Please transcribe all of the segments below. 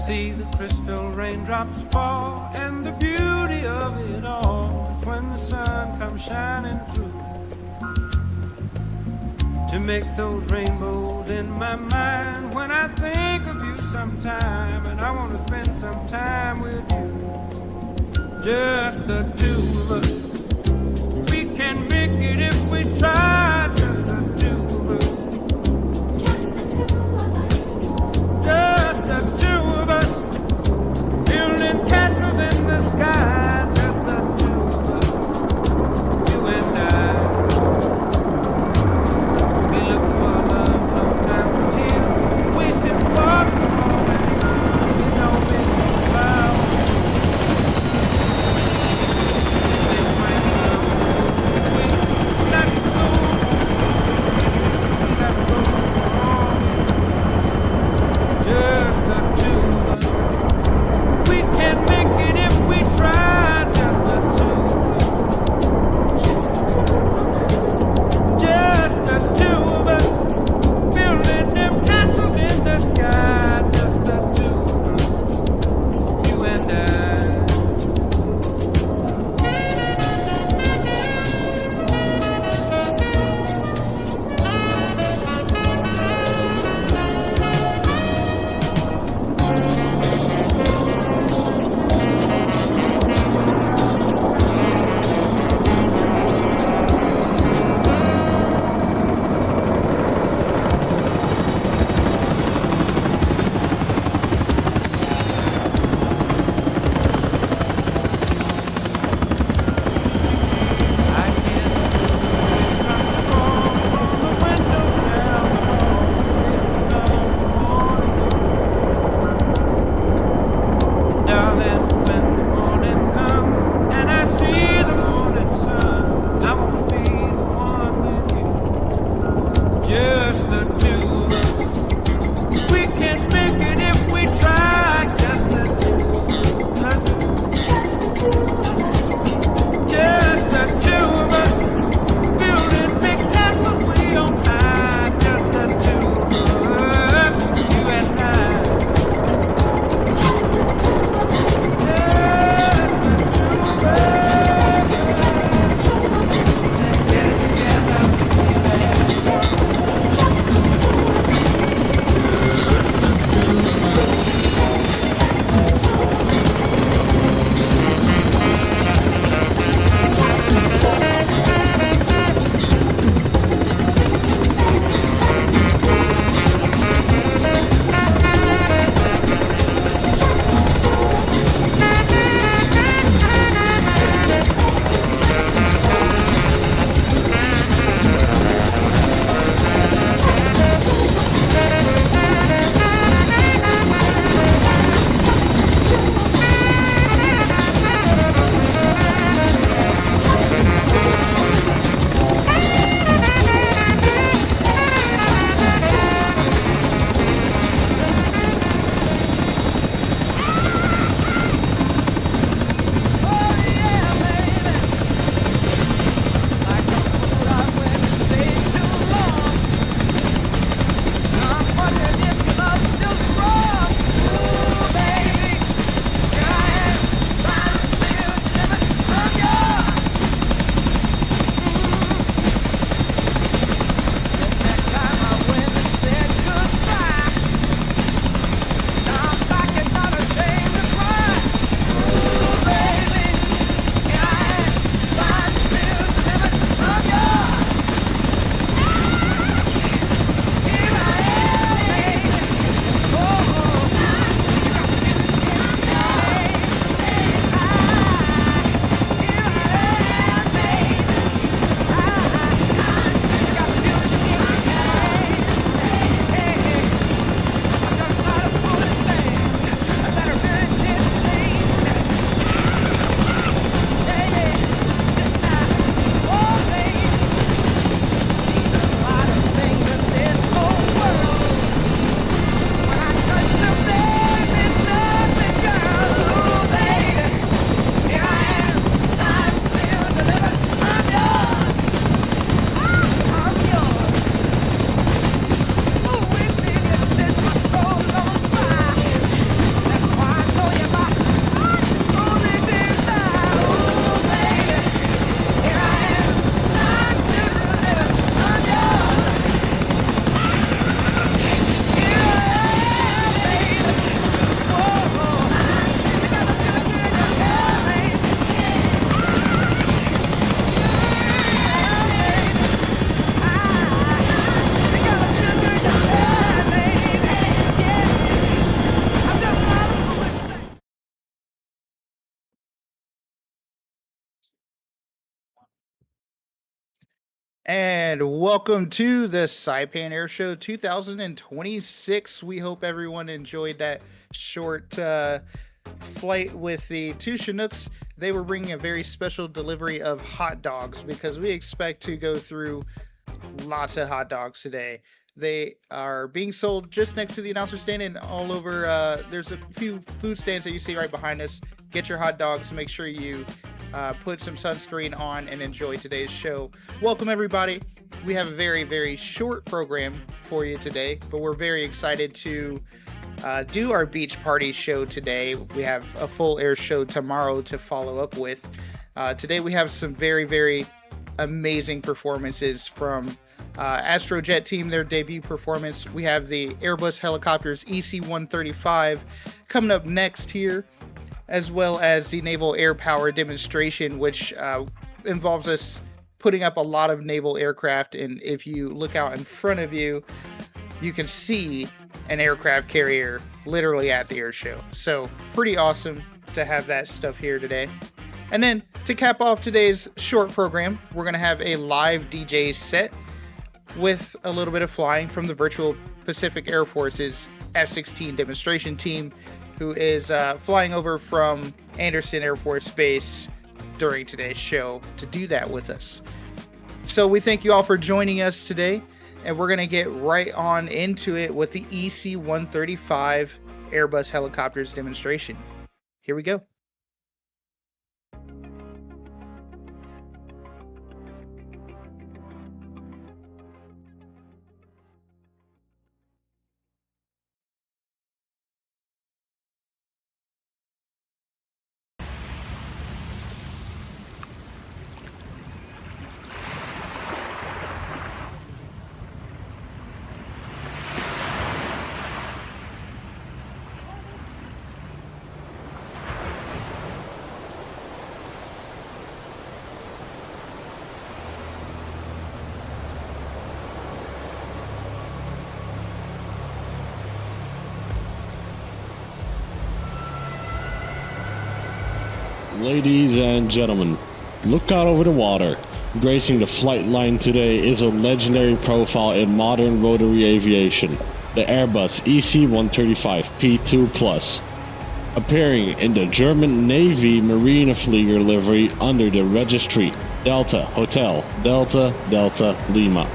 see the crystal raindrops fall, and the beauty of it all is when the sun comes shining through to make those rainbows in my mind. When I think of you sometime, and I want to spend some time with you, just the two of us. We can make it if we try, just the two of us. Just the two of us, building castles in the sky. Just the two of us, you and I. We look for love, no time for tears, wasted water, you know it's flowers. And welcome to the Saipan Air Show 2026. We hope everyone enjoyed that short flight with the two Chinooks. They were bringing a very special delivery of hot dogs because we expect to go through lots of hot dogs today. They are being sold just next to the announcer stand and all over. There's a few food stands that you see right behind us. Get your hot dogs. Make sure you put some sunscreen on and enjoy today's show. Welcome, everybody. We have a very, very short program for you today, but we're very excited to do our beach party show today. We have a full air show tomorrow to follow up with. Today, we have some very, very amazing performances from Astro Jet Team, their debut performance. We have the Airbus helicopters EC-135 coming up next here, as well as the Naval Airpower demonstration, which involves us putting up a lot of naval aircraft. And if you look out in front of you, you can see an aircraft carrier literally at the air show. So pretty awesome to have that stuff here today. And then to cap off today's short program, we're going to have a live DJ set with a little bit of flying from the virtual Pacific Air Force's F-16 demonstration team, who is flying over from Anderson Air Force Base during today's show to do that with us. So we thank you all for joining us today, and we're going to get right on into it with the EC-135 Airbus helicopters demonstration. Here we go. Ladies and gentlemen, look out over the water. Gracing the flight line today is a legendary profile in modern rotary aviation, the Airbus EC-135 P2+. Appearing in the German Navy Marineflieger livery under the registry Delta Hotel Delta Delta Lima.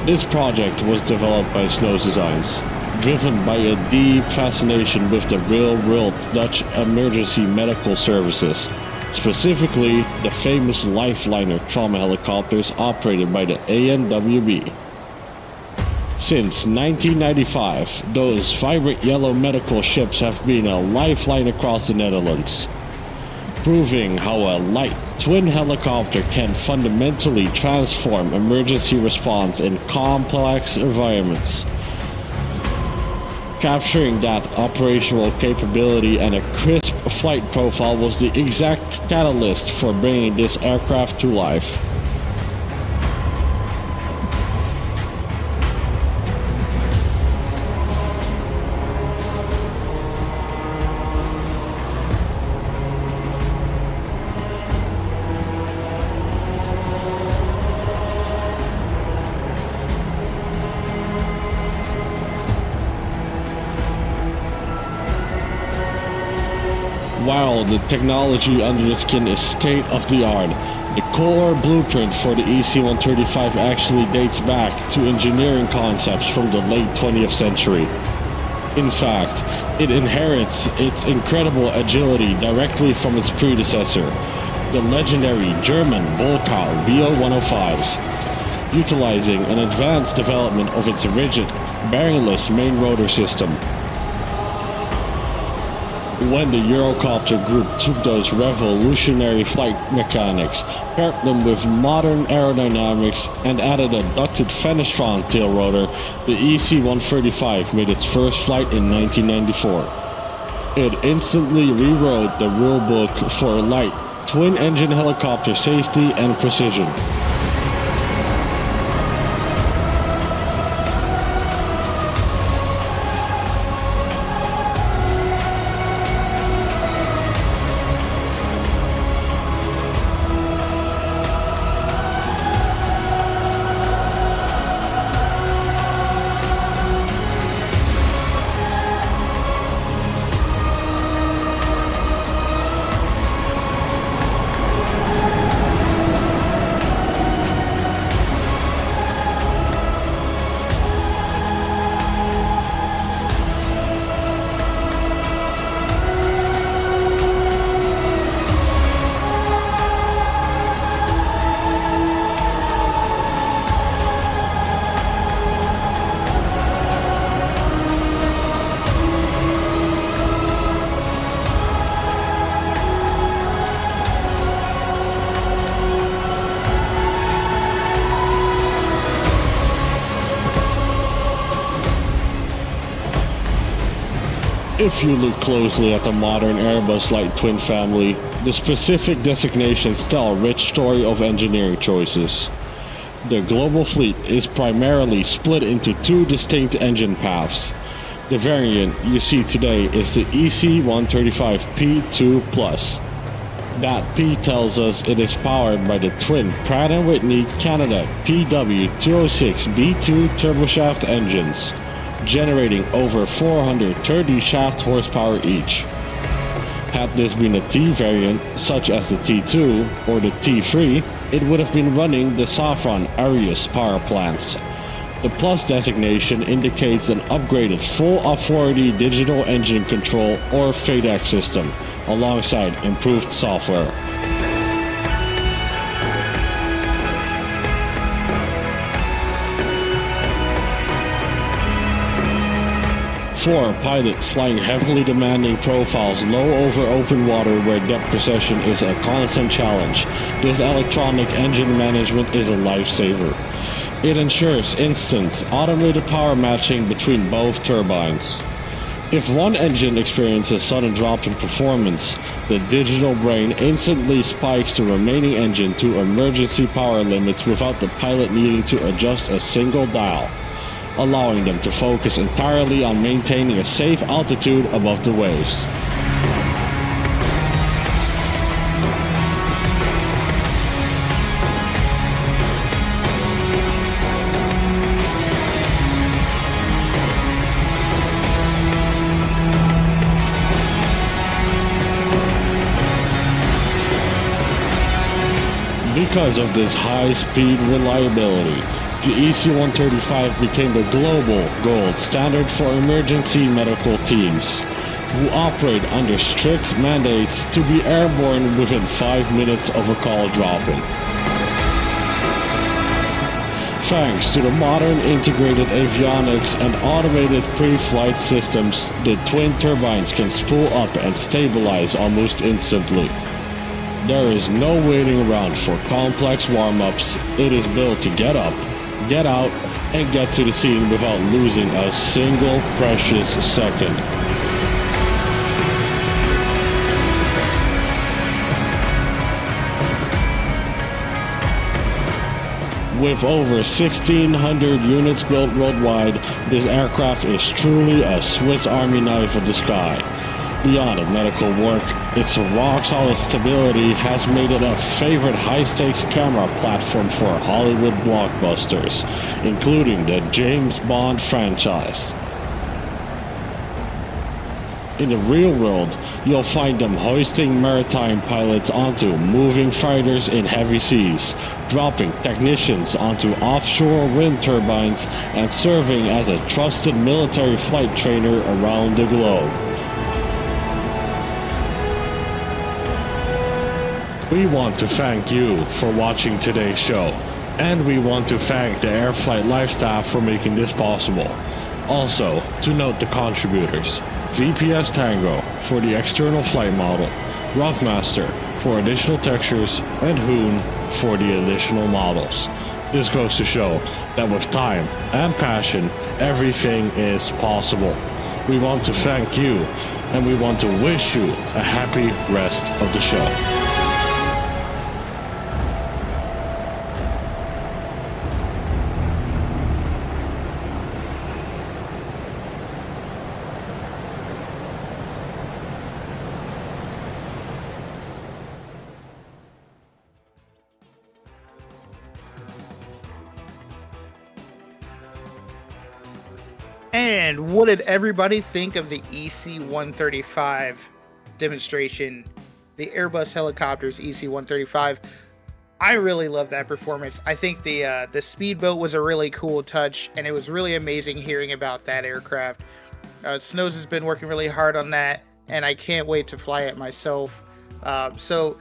This project was developed by Snows Designs, driven by a deep fascination with the real-world Dutch emergency medical services, specifically the famous Lifeliner trauma helicopters operated by the ANWB. Since 1995, those vibrant yellow medical ships have been a lifeline across the Netherlands, proving how a light twin helicopter can fundamentally transform emergency response in complex environments. Capturing that operational capability and a crisp flight profile was the exact catalyst for bringing this aircraft to life. While the technology under the skin is state-of-the-art, the core blueprint for the EC-135 actually dates back to engineering concepts from the late 20th century. In fact, it inherits its incredible agility directly from its predecessor, the legendary German Volkau VO-105s, utilizing an advanced development of its rigid, bearingless main rotor system. When the Eurocopter group took those revolutionary flight mechanics, paired them with modern aerodynamics, and added a ducted fenestron tail rotor, the EC-135 made its first flight in 1994. It instantly rewrote the rulebook for light, twin-engine helicopter safety and precision. If you look closely at the modern Airbus Light Twin family, the specific designations tell a rich story of engineering choices. The global fleet is primarily split into two distinct engine paths. The variant you see today is the EC-135P2 Plus. That P tells us it is powered by the twin Pratt & Whitney Canada PW206B2 turboshaft engines, generating over 430 shaft horsepower each. Had this been a T variant, such as the T2 or the T3, it would have been running the Safran Arius power plants. The Plus designation indicates an upgraded full authority digital engine control or FADEC system, alongside improved software. For a pilot flying heavily demanding profiles low over open water where depth perception is a constant challenge, this electronic engine management is a lifesaver. It ensures instant, automated power matching between both turbines. If one engine experiences a sudden drop in performance, the digital brain instantly spikes the remaining engine to emergency power limits without the pilot needing to adjust a single dial, allowing them to focus entirely on maintaining a safe altitude above the waves. Because of this high-speed reliability, the EC-135 became the global gold standard for emergency medical teams, who operate under strict mandates to be airborne within 5 minutes of a call drop-in. Thanks to the modern integrated avionics and automated pre-flight systems, the twin turbines can spool up and stabilize almost instantly. There is no waiting around for complex warm-ups. It is built to get up, get out, and get to the scene without losing a single precious second. With over 1,600 units built worldwide, this aircraft is truly a Swiss Army knife of the sky. Beyond the medical work, its rock-solid stability has made it a favorite high-stakes camera platform for Hollywood blockbusters, including the James Bond franchise. In the real world, you'll find them hoisting maritime pilots onto moving fighters in heavy seas, dropping technicians onto offshore wind turbines, and serving as a trusted military flight trainer around the globe. We want to thank you for watching today's show, and we want to thank the Airflight Life staff for making this possible. Also, to note the contributors: VPS Tango for the external flight model, Roughmaster for additional textures, and Hoon for the additional models. This goes to show that with time and passion, everything is possible. We want to thank you, and we want to wish you a happy rest of the show. And what did everybody think of the EC-135 demonstration? The Airbus Helicopters EC-135. I really love that performance. I think the speedboat was a really cool touch, and it was really amazing hearing about that aircraft. Snows has been working really hard on that, and I can't wait to fly it myself. So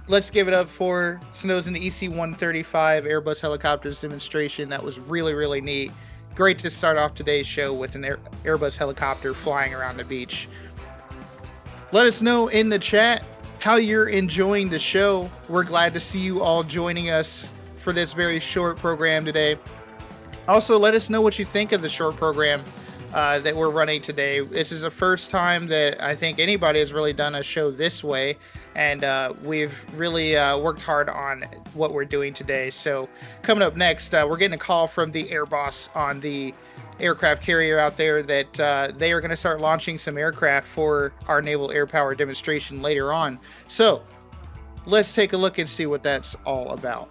let's give it up for Snows and the EC-135 Airbus Helicopters demonstration. That was really, really neat. Great to start off today's show with an Airbus helicopter flying around the beach. Let us know in the chat how you're enjoying the show. We're glad to see you all joining us for this very short program today. Also, let us know what you think of the short program. that we're running today. This is the first time that I think anybody has really done a show this way, and we've really worked hard on what we're doing today. So coming up next, we're getting a call from the Air Boss on the aircraft carrier out there that they are going to start launching some aircraft for our naval air power demonstration later on. So let's take a look and see what that's all about.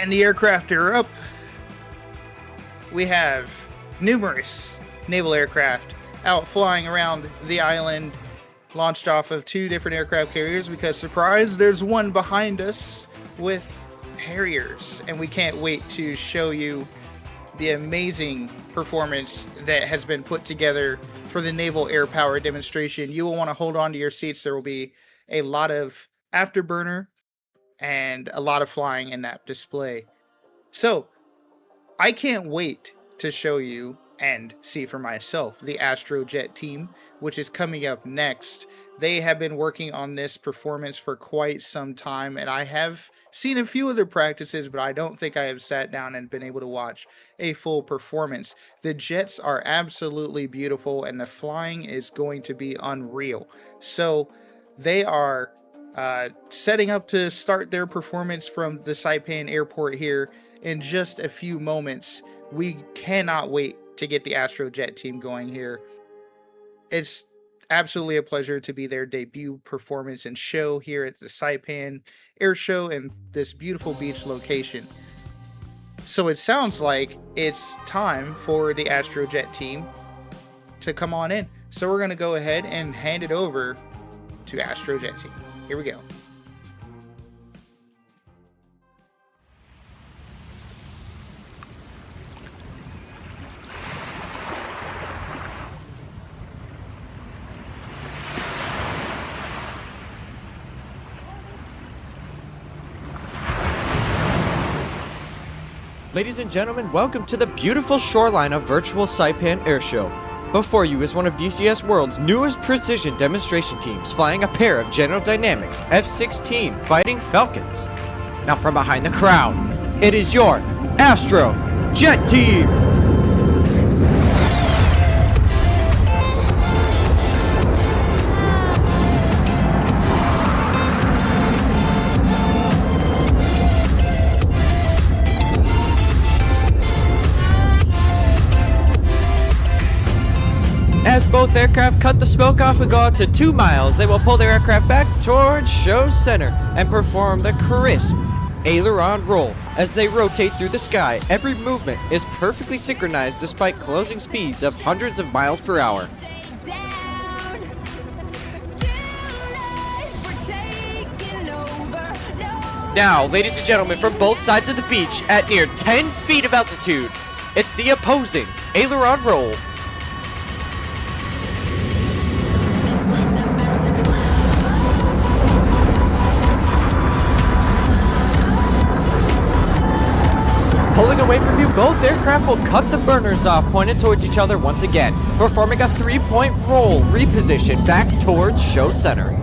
And the aircraft are up. We have numerous naval aircraft out flying around the island, launched off of 2 different aircraft carriers because, surprise, there's one behind us with Harriers. And we can't wait to show you the amazing performance that has been put together for the Naval Airpower demonstration. You will want to hold on to your seats. There will be a lot of afterburner and a lot of flying in that display. So I can't wait to show you and see for myself the Astro Jet Team, which is coming up next. They have been working on this performance for quite some time, and I have seen a few of their practices, but I don't think I have sat down and been able to watch a full performance. The jets are absolutely beautiful, and the flying is going to be unreal. So they are setting up to start their performance from the Saipan airport here in just a few moments. We cannot wait to get the Astro Jet Team going here. It's absolutely a pleasure to be their debut performance and show here at the Saipan Air Show in this beautiful beach location. So it sounds like it's time for the Astro Jet Team to come on in. So we're going to go ahead and hand it over to Astro Jet Team. Here we go. Ladies and gentlemen, welcome to the beautiful shoreline of virtual Saipan Air Show. Before you is one of DCS World's newest precision demonstration teams, flying a pair of General Dynamics F-16 Fighting Falcons. Now from behind the crowd, it is your Astro Jet Team! As both aircraft cut the smoke off and go out to 2 miles, they will pull their aircraft back towards show center and perform the crisp aileron roll. As they rotate through the sky, every movement is perfectly synchronized despite closing speeds of hundreds of miles per hour. Now, ladies and gentlemen, from both sides of the beach at near 10 feet of altitude, it's the opposing aileron roll. Pulling away from you, both aircraft will cut the burners off, pointed towards each other once again, performing a 3-point roll, reposition back towards show center.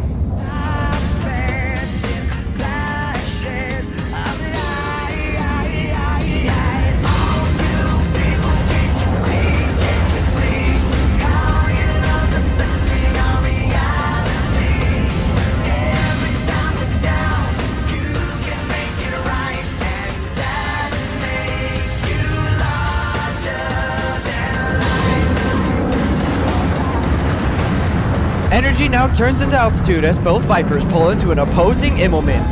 Energy now turns into altitude as both Vipers pull into an opposing Immelman.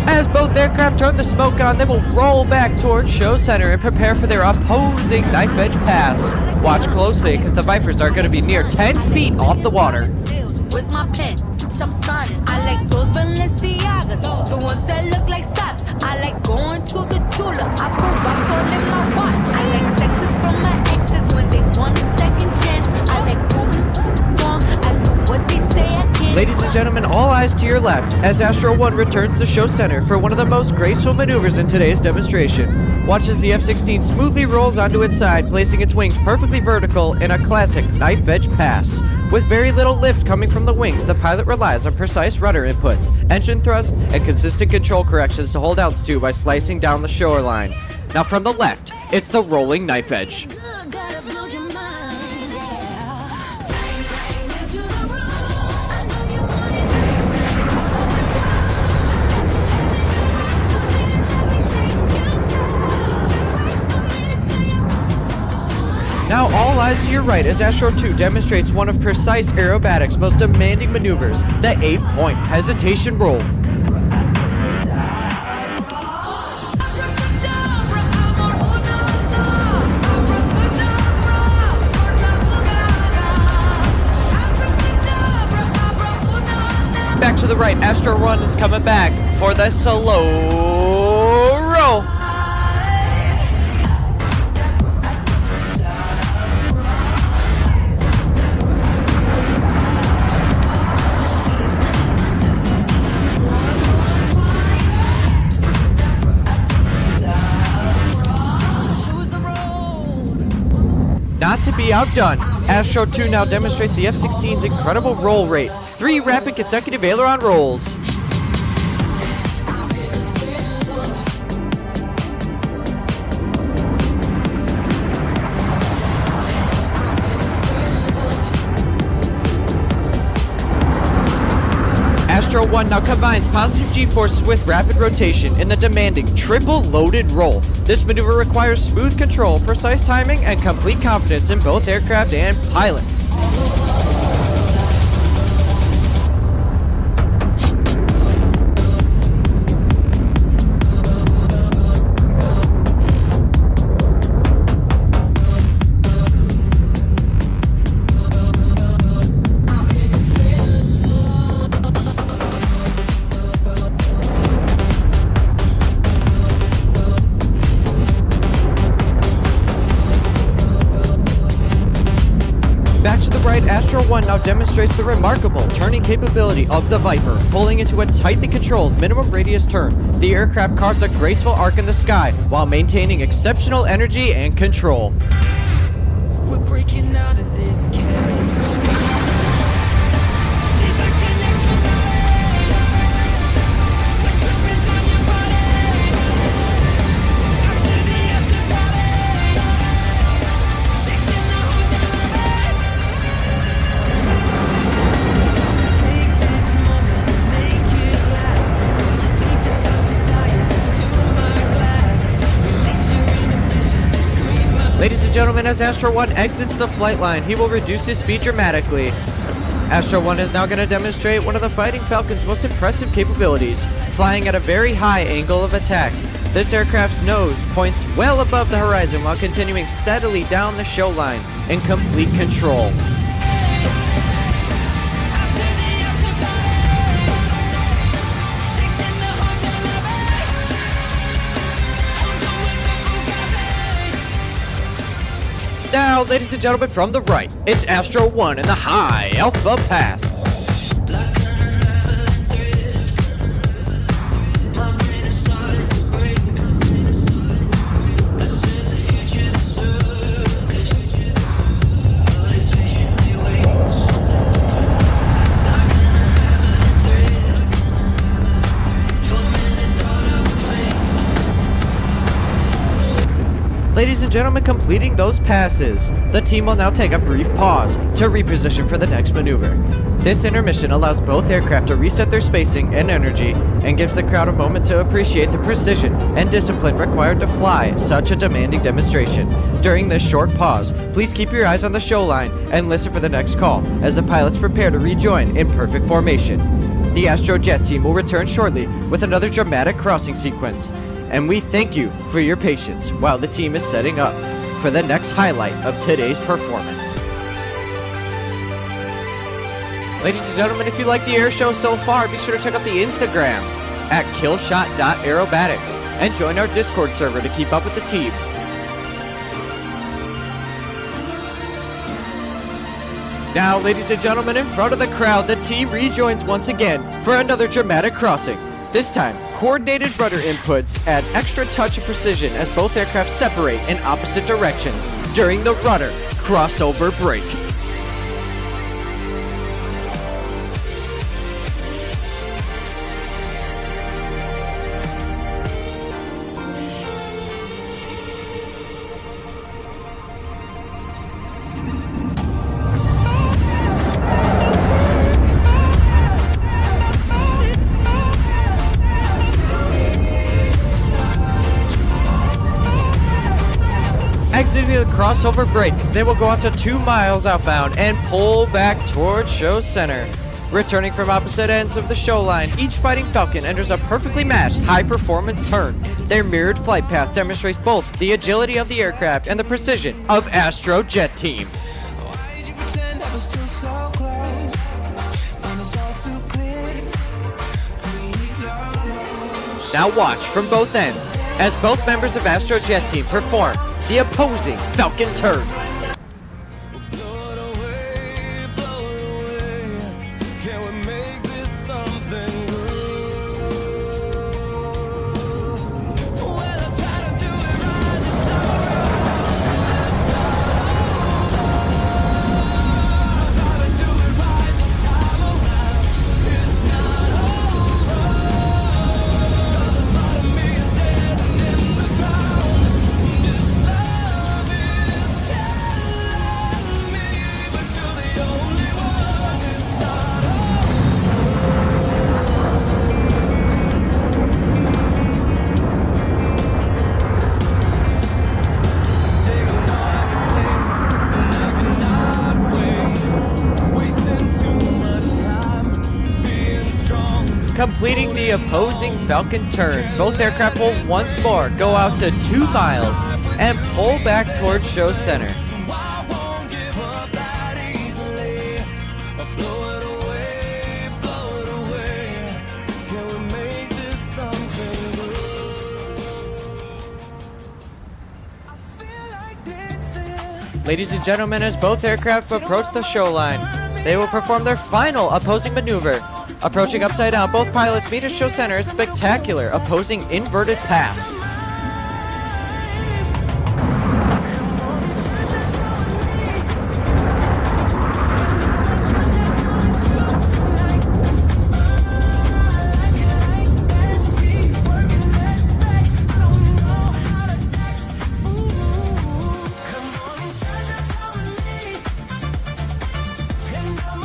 As both aircraft turn the smoke on, they will roll back towards show center and prepare for their opposing knife edge pass. Watch closely because the Vipers are going to be near 10 feet off the water. Where's my pen? I'm signing. I like those Balenciagas, the ones that look like socks. I like going to the Tula. I put rocks all in my watch. I like texts from my exes when they want a second chance. I like proving wrong. I do what they say I can't. Ladies and gentlemen, all eyes to your left as Astro 1 returns to show center for one of the most graceful maneuvers in today's demonstration. Watch as the F-16 smoothly rolls onto its side, placing its wings perfectly vertical in a classic knife edge pass. With very little lift coming from the wings, the pilot relies on precise rudder inputs, engine thrust, and consistent control corrections to hold altitude by slicing down the shoreline. Now from the left, it's the rolling knife edge. Now all eyes to your right as Astro 2 demonstrates one of precise aerobatics' most demanding maneuvers, the 8-point hesitation roll. Back to the right, Astro 1 is coming back for the slow roll. Not to be outdone, Astro 2 now demonstrates the F-16's incredible roll rate. 3 rapid consecutive aileron rolls. Astro 1 now combines positive G-forces with rapid rotation in the demanding triple loaded roll. This maneuver requires smooth control, precise timing, and complete confidence in both aircraft and pilots. Back to the right, Astro 1 now demonstrates the remarkable turning capability of the Viper, pulling into a tightly controlled minimum radius turn. The aircraft carves a graceful arc in the sky while maintaining exceptional energy and control. We're breaking out of this cage. She's like an extra body. Sweat dripping on your body. After the after party. Sex in the hotel lobby. We're gonna take this moment and make it last. Pour your deepest dark desires into my glass. Release your inhibitions and scream out. Ladies and gentlemen, as Astro 1 exits the flight line, he will reduce his speed dramatically. Astro 1 is now going to demonstrate one of the Fighting Falcon's most impressive capabilities, flying at a very high angle of attack. This aircraft's nose points well above the horizon while continuing steadily down the show line in complete control. Now, ladies and gentlemen, from the right, it's Astro 1 in the high Alpha Pass. Ladies and gentlemen, completing those passes, the team will now take a brief pause to reposition for the next maneuver. This intermission allows both aircraft to reset their spacing and energy and gives the crowd a moment to appreciate the precision and discipline required to fly such a demanding demonstration. During this short pause, please keep your eyes on the show line and listen for the next call as the pilots prepare to rejoin in perfect formation. The Astro Jet Team will return shortly with another dramatic crossing sequence. And we thank you for your patience while the team is setting up for the next highlight of today's performance. Ladies and gentlemen, if you like the air show so far, be sure to check out the Instagram at killshot.aerobatics and join our Discord server to keep up with the team. Now, ladies and gentlemen, in front of the crowd, the team rejoins once again for another dramatic crossing. This time, coordinated rudder inputs add extra touch of precision as both aircraft separate in opposite directions during the rudder crossover break. Exiting the crossover break, they will go up to 2 miles outbound and pull back towards show center. Returning from opposite ends of the show line, each Fighting Falcon enters a perfectly matched high-performance turn. Their mirrored flight path demonstrates both the agility of the aircraft and the precision of Astro Jet Team. Why did you pretend I was still so close when it's all too clear? Now watch from both ends as both members of Astro Jet Team perform the opposing Falcon turn. Blow it away, blow it away. Can we make this something good? Well, I try to do it right this time. I try to do it right this time around. It's not over. 'Cause a part of me is standing in the ground. This love is killing me, but you're the only one. It's not over. Take all I can take, and I cannot wait. Wasting too much time being strong. Completing the opposing Falcon turn, both aircraft will once more go out to 2 miles and pull back towards show center. So I won't give up that easily. Blow it away, blow it away. Can we make this something good? I feel like dancing. Ladies and gentlemen, as both aircraft approach the show line, they will perform their final opposing maneuver. Approaching upside down, both pilots meet at show center a spectacular opposing inverted pass.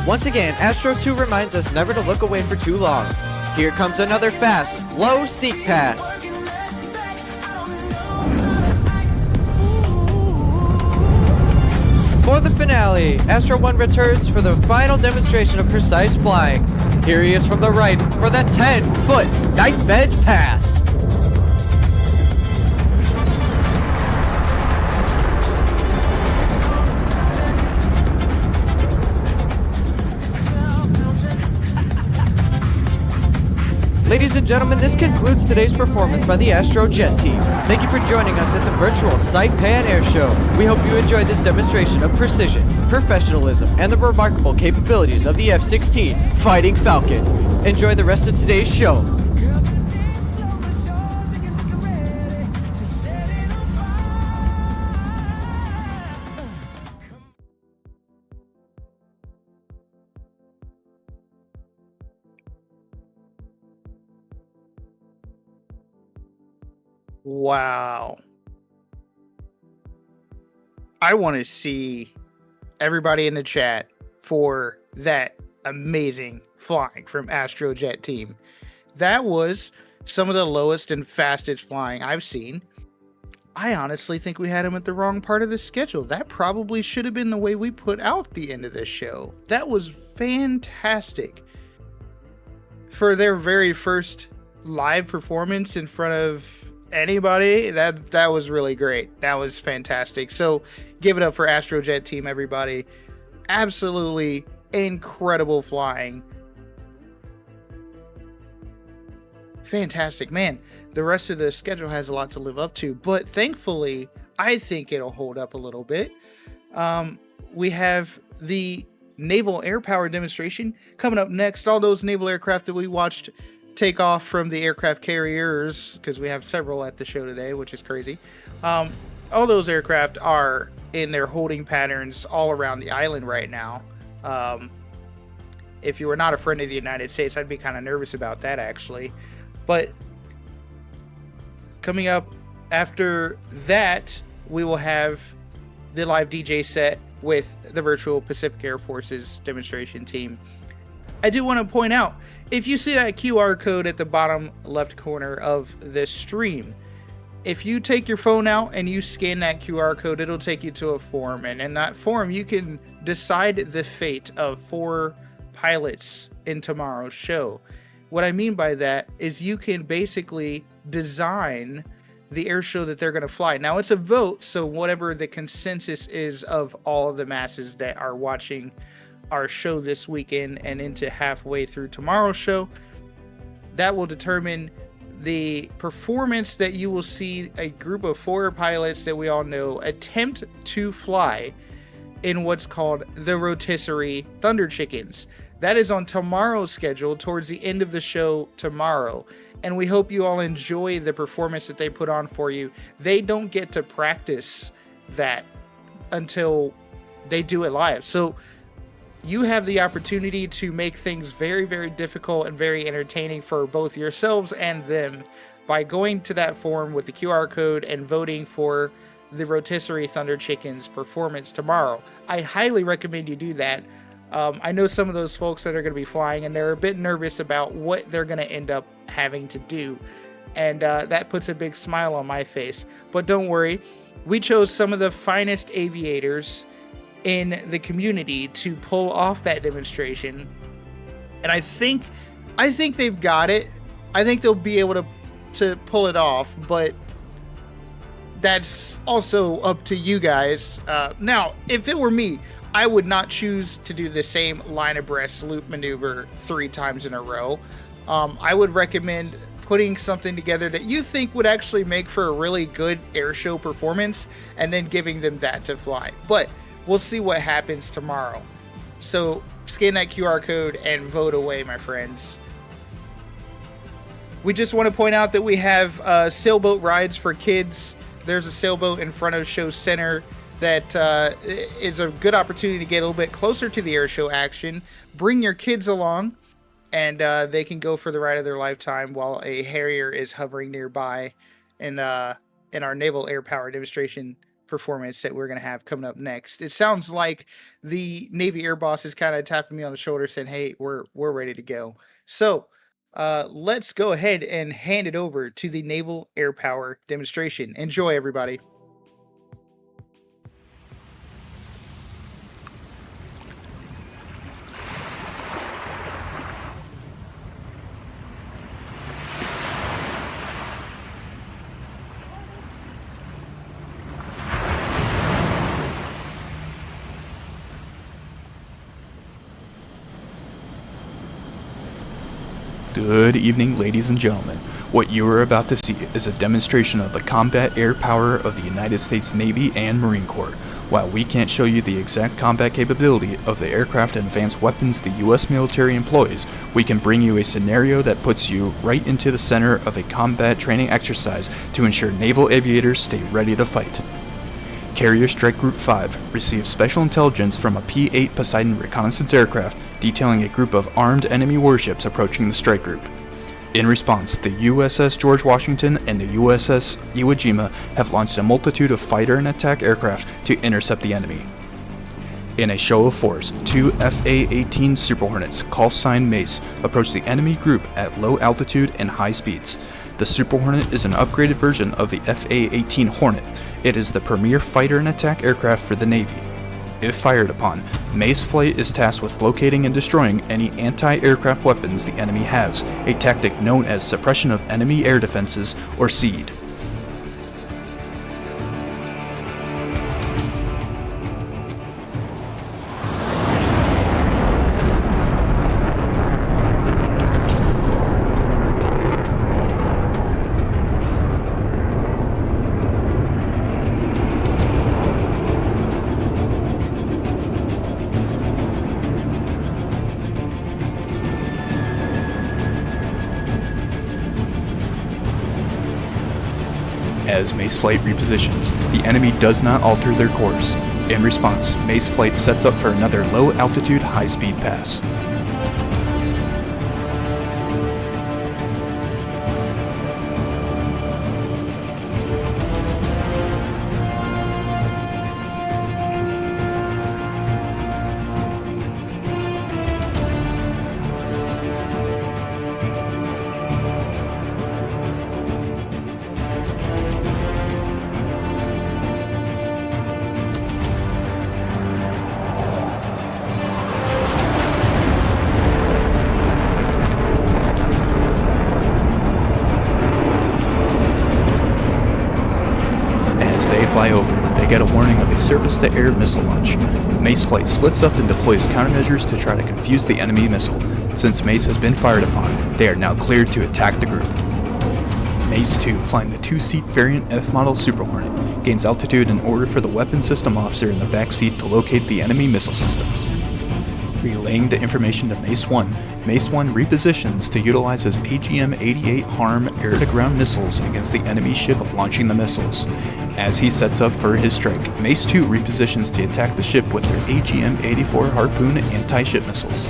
Once again, Astro 2 reminds us never to look away for too long. Here comes another fast, low sneak pass. For the finale, Astro 1 returns for the final demonstration of precise flying. Here he is from the right for that 10-foot knife edge pass. Ladies and gentlemen, this concludes today's performance by the Astro Jet Team. Thank you for joining us at the virtual Saipan Air Show. We hope you enjoyed this demonstration of precision, professionalism, and the remarkable capabilities of the F-16 Fighting Falcon. Enjoy the rest of today's show. Wow. I want to see everybody in the chat for that amazing flying from Astro Jet Team. That was some of the lowest and fastest flying I've seen. I honestly think we had them at the wrong part of the schedule. That probably should have been the way we put out the end of this show. That was fantastic. For their very first live performance in front of anybody, that was really great. That was fantastic. So give it up for Astro Jet Team, everybody. Absolutely incredible flying. Fantastic, man. The rest of the schedule has a lot to live up to, but thankfully I think it'll hold up a little bit. We have the Naval Airpower demonstration coming up next. All those naval aircraft that we watched take off from the aircraft carriers, because we have several at the show today, which is crazy. All those aircraft are in their holding patterns all around the island right now. If you were not a friend of the United States, I'd be kind of nervous about that, actually. But coming up after that, we will have the live DJ set with the virtual Pacific Air Forces demonstration team. I do want to point out, if you see that QR code at the bottom left corner of this stream, if you take your phone out and you scan that QR code, it'll take you to a form. And in that form, you can decide the fate of 4 pilots in tomorrow's show. What I mean by that is you can basically design the air show that they're going to fly. Now, it's a vote, so whatever the consensus is of all of the masses that are watching our show this weekend and into halfway through tomorrow's show, that will determine the performance that you will see a group of 4 pilots that we all know attempt to fly in what's called the rotisserie Thunder Chickens. That is on tomorrow's schedule towards the end of the show tomorrow. And we hope you all enjoy the performance that they put on for you. They don't get to practice that until they do it live. So you have the opportunity to make things very, very difficult and very entertaining for both yourselves and them by going to that form with the QR code and voting for the rotisserie Thunder Chickens performance tomorrow. I highly recommend you do that. I know some of those folks that are going to be flying, and they're a bit nervous about what they're going to end up having to do. And that puts a big smile on my face. But don't worry, we chose some of the finest aviators in the community to pull off that demonstration. And I think they've got it. I think they'll be able to pull it off, but that's also up to you guys. Now, if it were me, I would not choose to do the same line abreast loop maneuver 3 times in a row. I would recommend putting something together that you think would actually make for a really good air show performance and then giving them that to fly. But we'll see what happens tomorrow. So scan that QR code and vote away, my friends. We just want to point out that we have sailboat rides for kids. There's a sailboat in front of Show Center that is a good opportunity to get a little bit closer to the air show action. Bring your kids along, and they can go for the ride of their lifetime while a Harrier is hovering nearby in our Naval Airpower demonstration performance that we're going to have coming up next. It sounds like the Navy Air Boss is kind of tapping me on the shoulder saying, hey, we're ready to go. So let's go ahead and hand it over to the Naval Airpower demonstration. Enjoy, everybody. Good evening, ladies and gentlemen. What you are about to see is a demonstration of the combat air power of the United States Navy and Marine Corps. While we can't show you the exact combat capability of the aircraft and advanced weapons the U.S. military employs, we can bring you a scenario that puts you right into the center of a combat training exercise to ensure naval aviators stay ready to fight. Carrier Strike Group 5 received special intelligence from a P-8 Poseidon reconnaissance aircraft detailing a group of armed enemy warships approaching the strike group. In response, the USS George Washington and the USS Iwo Jima have launched a multitude of fighter and attack aircraft to intercept the enemy. In a show of force, 2 FA-18 Super Hornets, call sign Mace, approach the enemy group at low altitude and high speeds. The Super Hornet is an upgraded version of the FA-18 Hornet. It is the premier fighter and attack aircraft for the Navy. If fired upon, Mace Flight is tasked with locating and destroying any anti-aircraft weapons the enemy has, a tactic known as suppression of enemy air defenses, or SEAD. As Mace Flight repositions, the enemy does not alter their course. In response, Mace Flight sets up for another low-altitude, high-speed pass. of a surface-to-air missile launch. Mace Flight splits up and deploys countermeasures to try to confuse the enemy missile. Since Mace has been fired upon, they are now cleared to attack the group. Mace 2, flying the 2-seat variant F-model Super Hornet, gains altitude in order for the weapons system officer in the back seat to locate the enemy missile systems. Relaying the information to Mace 1 repositions to utilize his AGM-88 HARM air-to-ground missiles against the enemy ship launching the missiles. As he sets up for his strike, Mace 2 repositions to attack the ship with their AGM-84 Harpoon anti-ship missiles.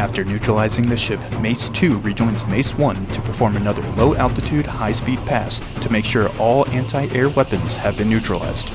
After neutralizing the ship, Mace 2 rejoins Mace 1 to perform another low-altitude, high-speed pass to make sure all anti-air weapons have been neutralized.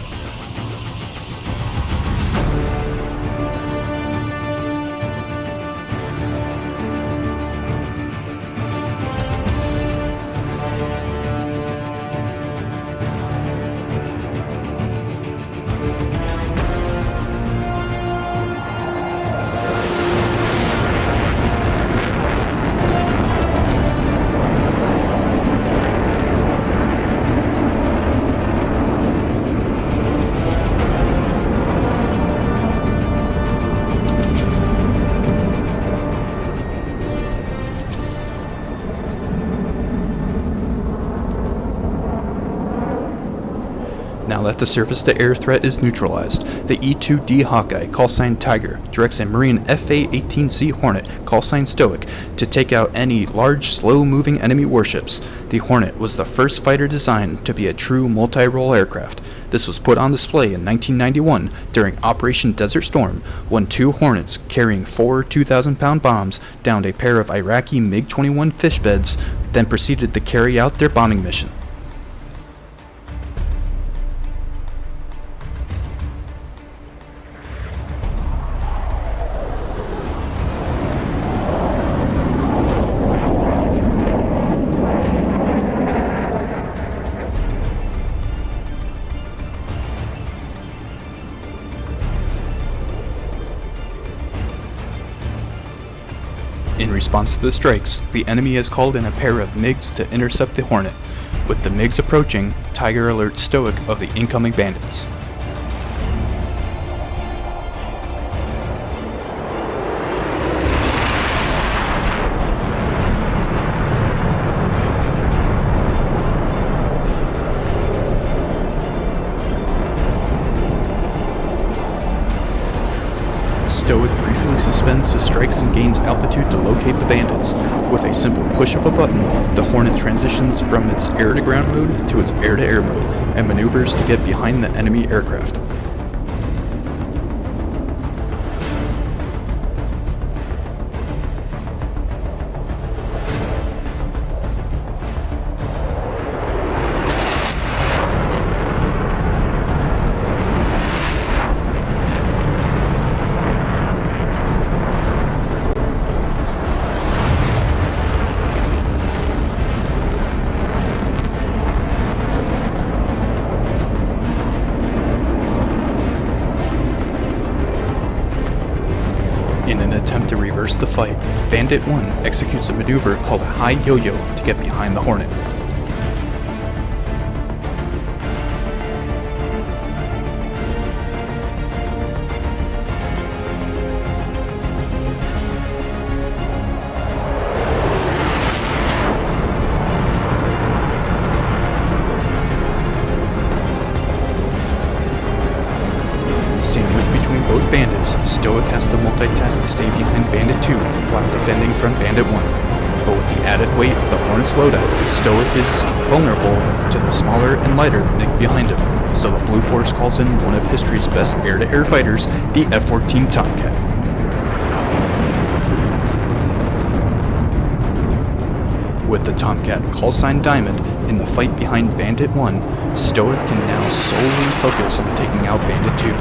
Now that the surface-to-air threat is neutralized, the E-2D Hawkeye, callsign Tiger, directs a Marine FA-18C Hornet, callsign Stoic, to take out any large, slow-moving enemy warships. The Hornet was the first fighter designed to be a true multi-role aircraft. This was put on display in 1991 during Operation Desert Storm, when 2 Hornets carrying 4 2,000-pound bombs downed a pair of Iraqi MiG-21 fish beds, then proceeded to carry out their bombing mission. In response to the strikes, the enemy has called in a pair of MiGs to intercept the Hornet. With the MiGs approaching, Tiger alerts Stoic of the incoming bandits. Stoic briefly suspends his strikes and gains altitude to locate the bandits. With a simple push of a button, the Hornet transitions from its air-to-ground mode to its air-to-air mode, and maneuvers to get behind the enemy aircraft. In an attempt to reverse the fight, Bandit 1 executes a maneuver called a high yo-yo to get behind the Hornet. Sandwiched between both bandits, Stoic has to multitask to stay behind Bandit 2 while defending from Bandit 1. But with the added weight of the Hornet's loadout, Stoic is vulnerable to the smaller and lighter MiG behind him, so the Blue Force calls in one of history's best air-to-air fighters, the F-14 Tomcat. With the Tomcat callsign Diamond in the fight behind Bandit 1, Stoic can now solely focus on taking out Bandit 2.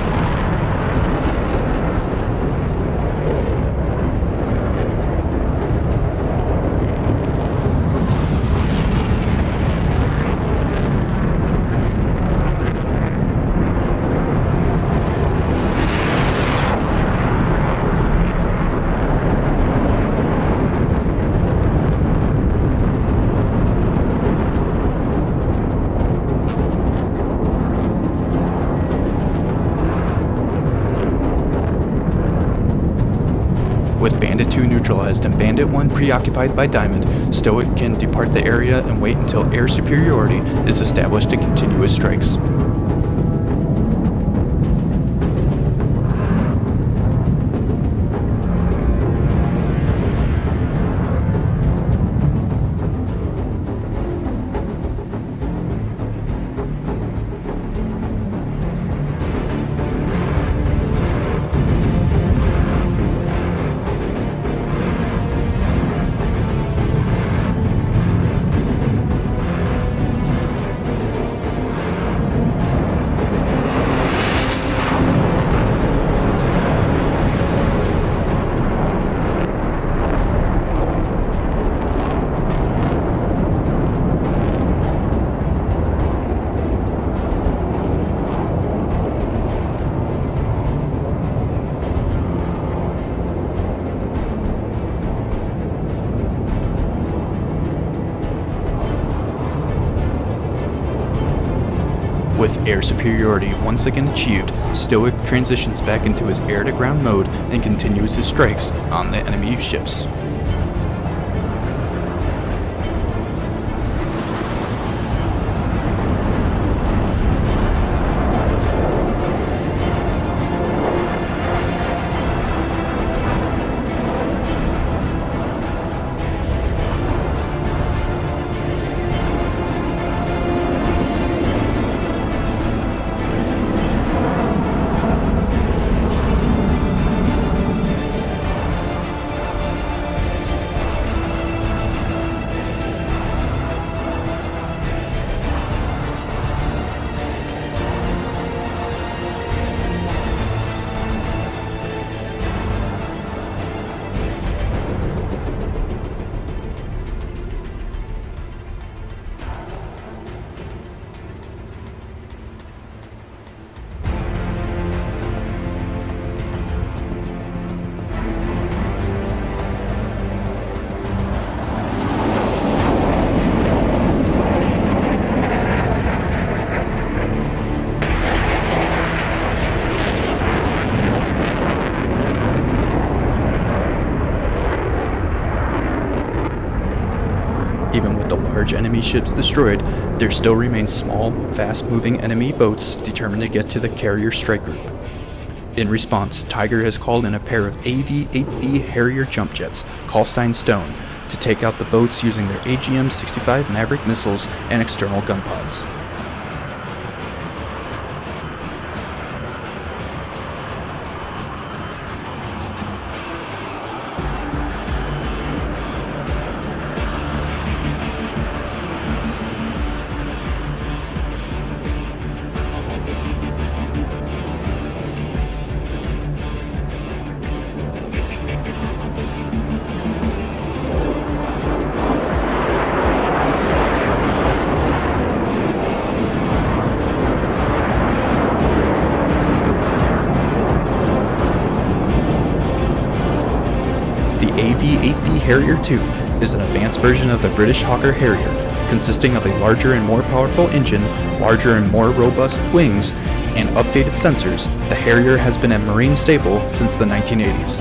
With Bandit 2 neutralized and Bandit 1 preoccupied by Diamond, Stoic can depart the area and wait until air superiority is established to continue his strikes. With air superiority once again achieved, Stoic transitions back into his air-to-ground mode and continues his strikes on the enemy ships. Even with the large enemy ships destroyed, there still remain small, fast-moving enemy boats determined to get to the carrier strike group. In response, Tiger has called in a pair of AV-8B Harrier jump jets, Callstein Stone, to take out the boats using their AGM-65 Maverick missiles and external gun pods. AV-8B Harrier II is an advanced version of the British Hawker Harrier, consisting of a larger and more powerful engine, larger and more robust wings, and updated sensors. The Harrier has been a Marine staple since the 1980s.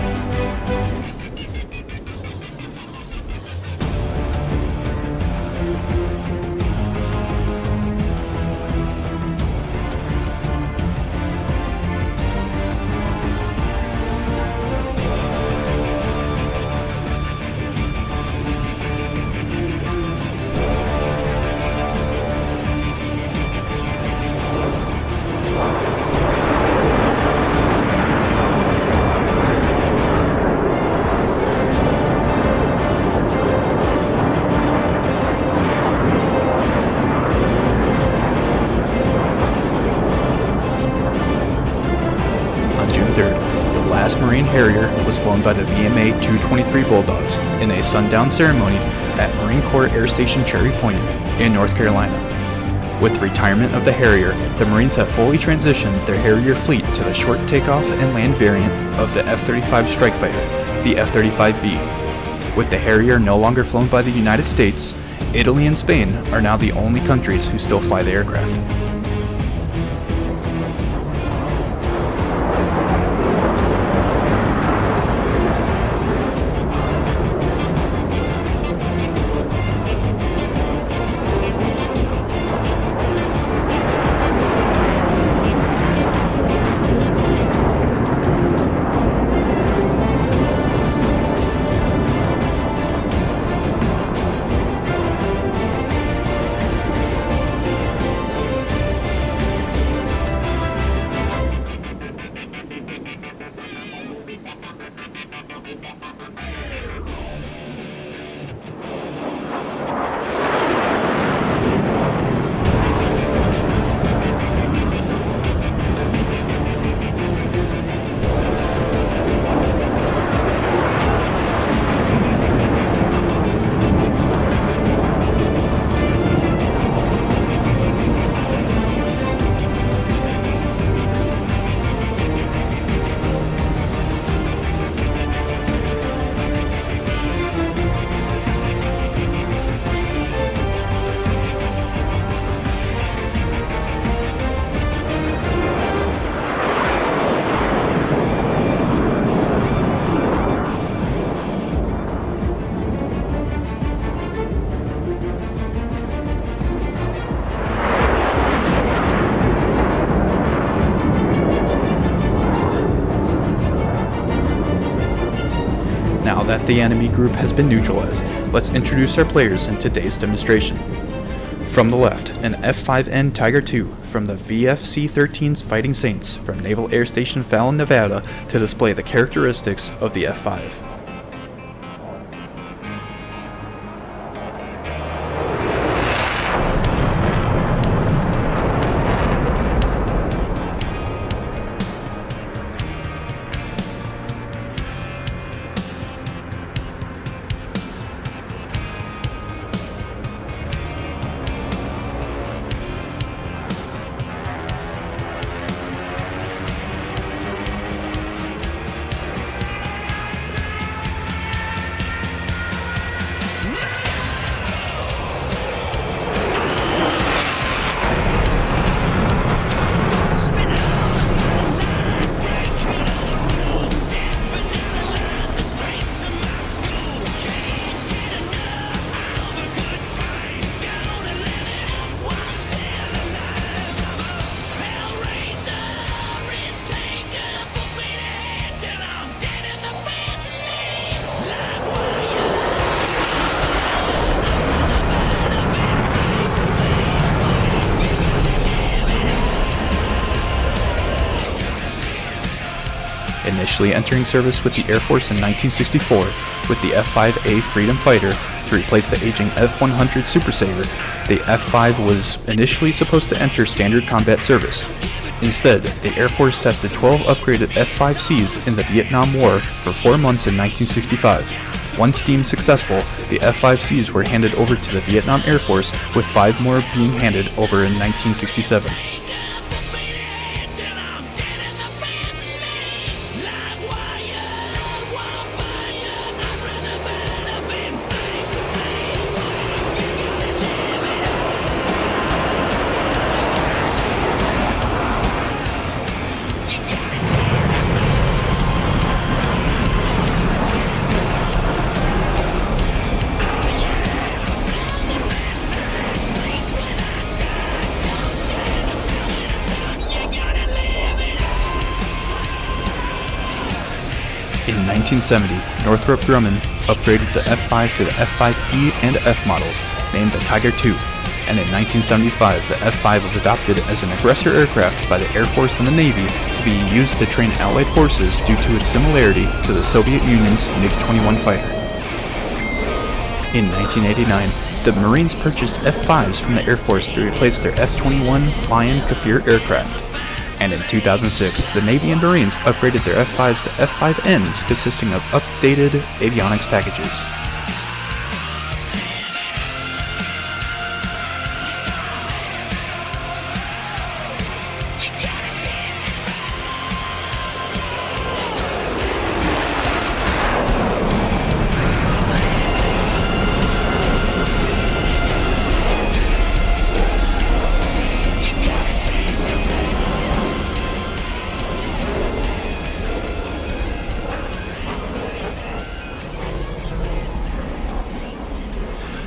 Marine Harrier was flown by the VMA 223 Bulldogs in a sundown ceremony at Marine Corps Air Station Cherry Point in North Carolina. With the retirement of the Harrier, the Marines have fully transitioned their Harrier fleet to the short takeoff and land variant of the F-35 strike fighter, the F-35B. With the Harrier no longer flown by the United States, Italy and Spain are now the only countries who still fly the aircraft. Now that the enemy group has been neutralized, let's introduce our players in today's demonstration. From the left, an F-5N Tiger II from the VFC-13's Fighting Saints from Naval Air Station Fallon, Nevada to display the characteristics of the F-5. Initially entering service with the Air Force in 1964 with the F-5A Freedom Fighter to replace the aging F-100 Super Sabre, the F-5 was initially supposed to enter standard combat service. Instead, the Air Force tested 12 upgraded F-5Cs in the Vietnam War for 4 months in 1965. Once deemed successful, the F-5Cs were handed over to the Vietnam Air Force, with 5 more being handed over in 1967. In 1970, Northrop Grumman upgraded the F-5 to the F-5E and F models, named the Tiger II, and in 1975 the F-5 was adopted as an aggressor aircraft by the Air Force and the Navy to be used to train Allied forces due to its similarity to the Soviet Union's MiG-21 fighter. In 1989, the Marines purchased F-5s from the Air Force to replace their F-21 Lion Kafir aircraft. And in 2006, the Navy and Marines upgraded their F-5s to F-5Ns, consisting of updated avionics packages.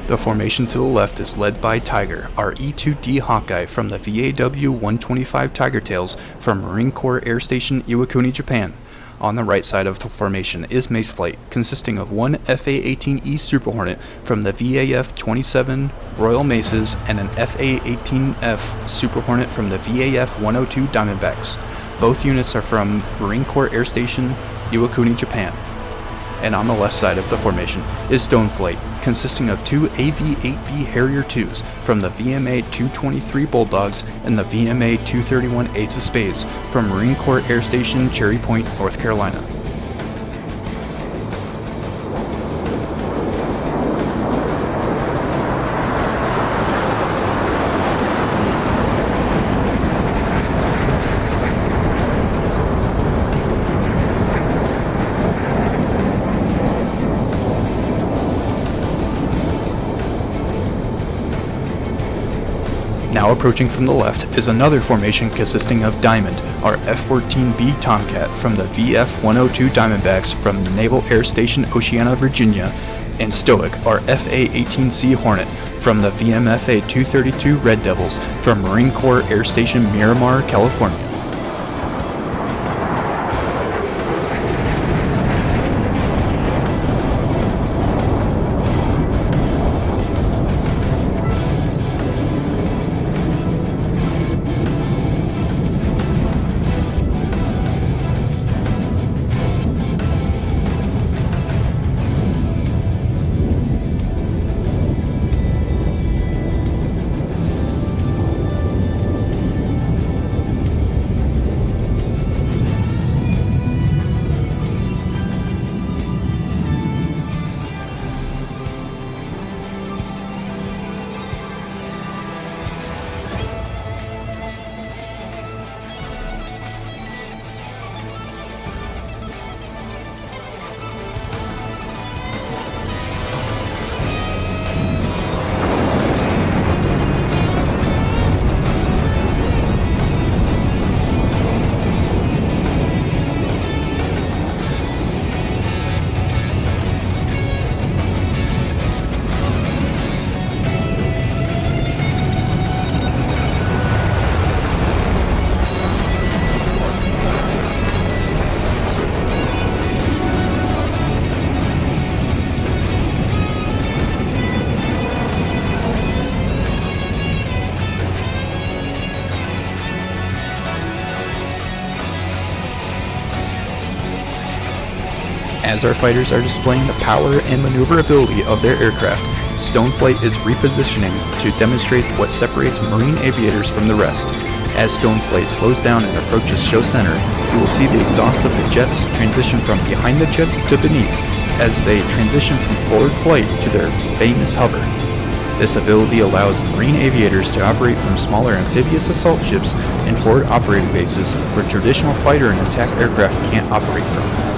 The formation to the left is led by Tiger, our E-2D Hawkeye from the VAW-125 Tiger Tails from Marine Corps Air Station Iwakuni, Japan. On the right side of the formation is Mace Flight, consisting of one FA-18E Super Hornet from the VAF-27 Royal Maces and an FA-18F Super Hornet from the VAF-102 Diamondbacks. Both units are from Marine Corps Air Station Iwakuni, Japan. and on the left side of the formation is Stoneflight, consisting of two AV-8B Harrier IIs from the VMA-223 Bulldogs and the VMA-231 Ace of Spades from Marine Corps Air Station Cherry Point, North Carolina. Now approaching from the left is another formation consisting of Diamond, our F-14B Tomcat from the VF-102 Diamondbacks from the Naval Air Station Oceana, Virginia, and Stoic, our FA-18C Hornet from the VMFA-232 Red Devils from Marine Corps Air Station Miramar, California. As our fighters are displaying the power and maneuverability of their aircraft, Stoneflight is repositioning to demonstrate what separates Marine aviators from the rest. As Stoneflight slows down and approaches show center, you will see the exhaust of the jets transition from behind the jets to beneath, as they transition from forward flight to their famous hover. This ability allows Marine aviators to operate from smaller amphibious assault ships and forward operating bases where traditional fighter and attack aircraft can't operate from.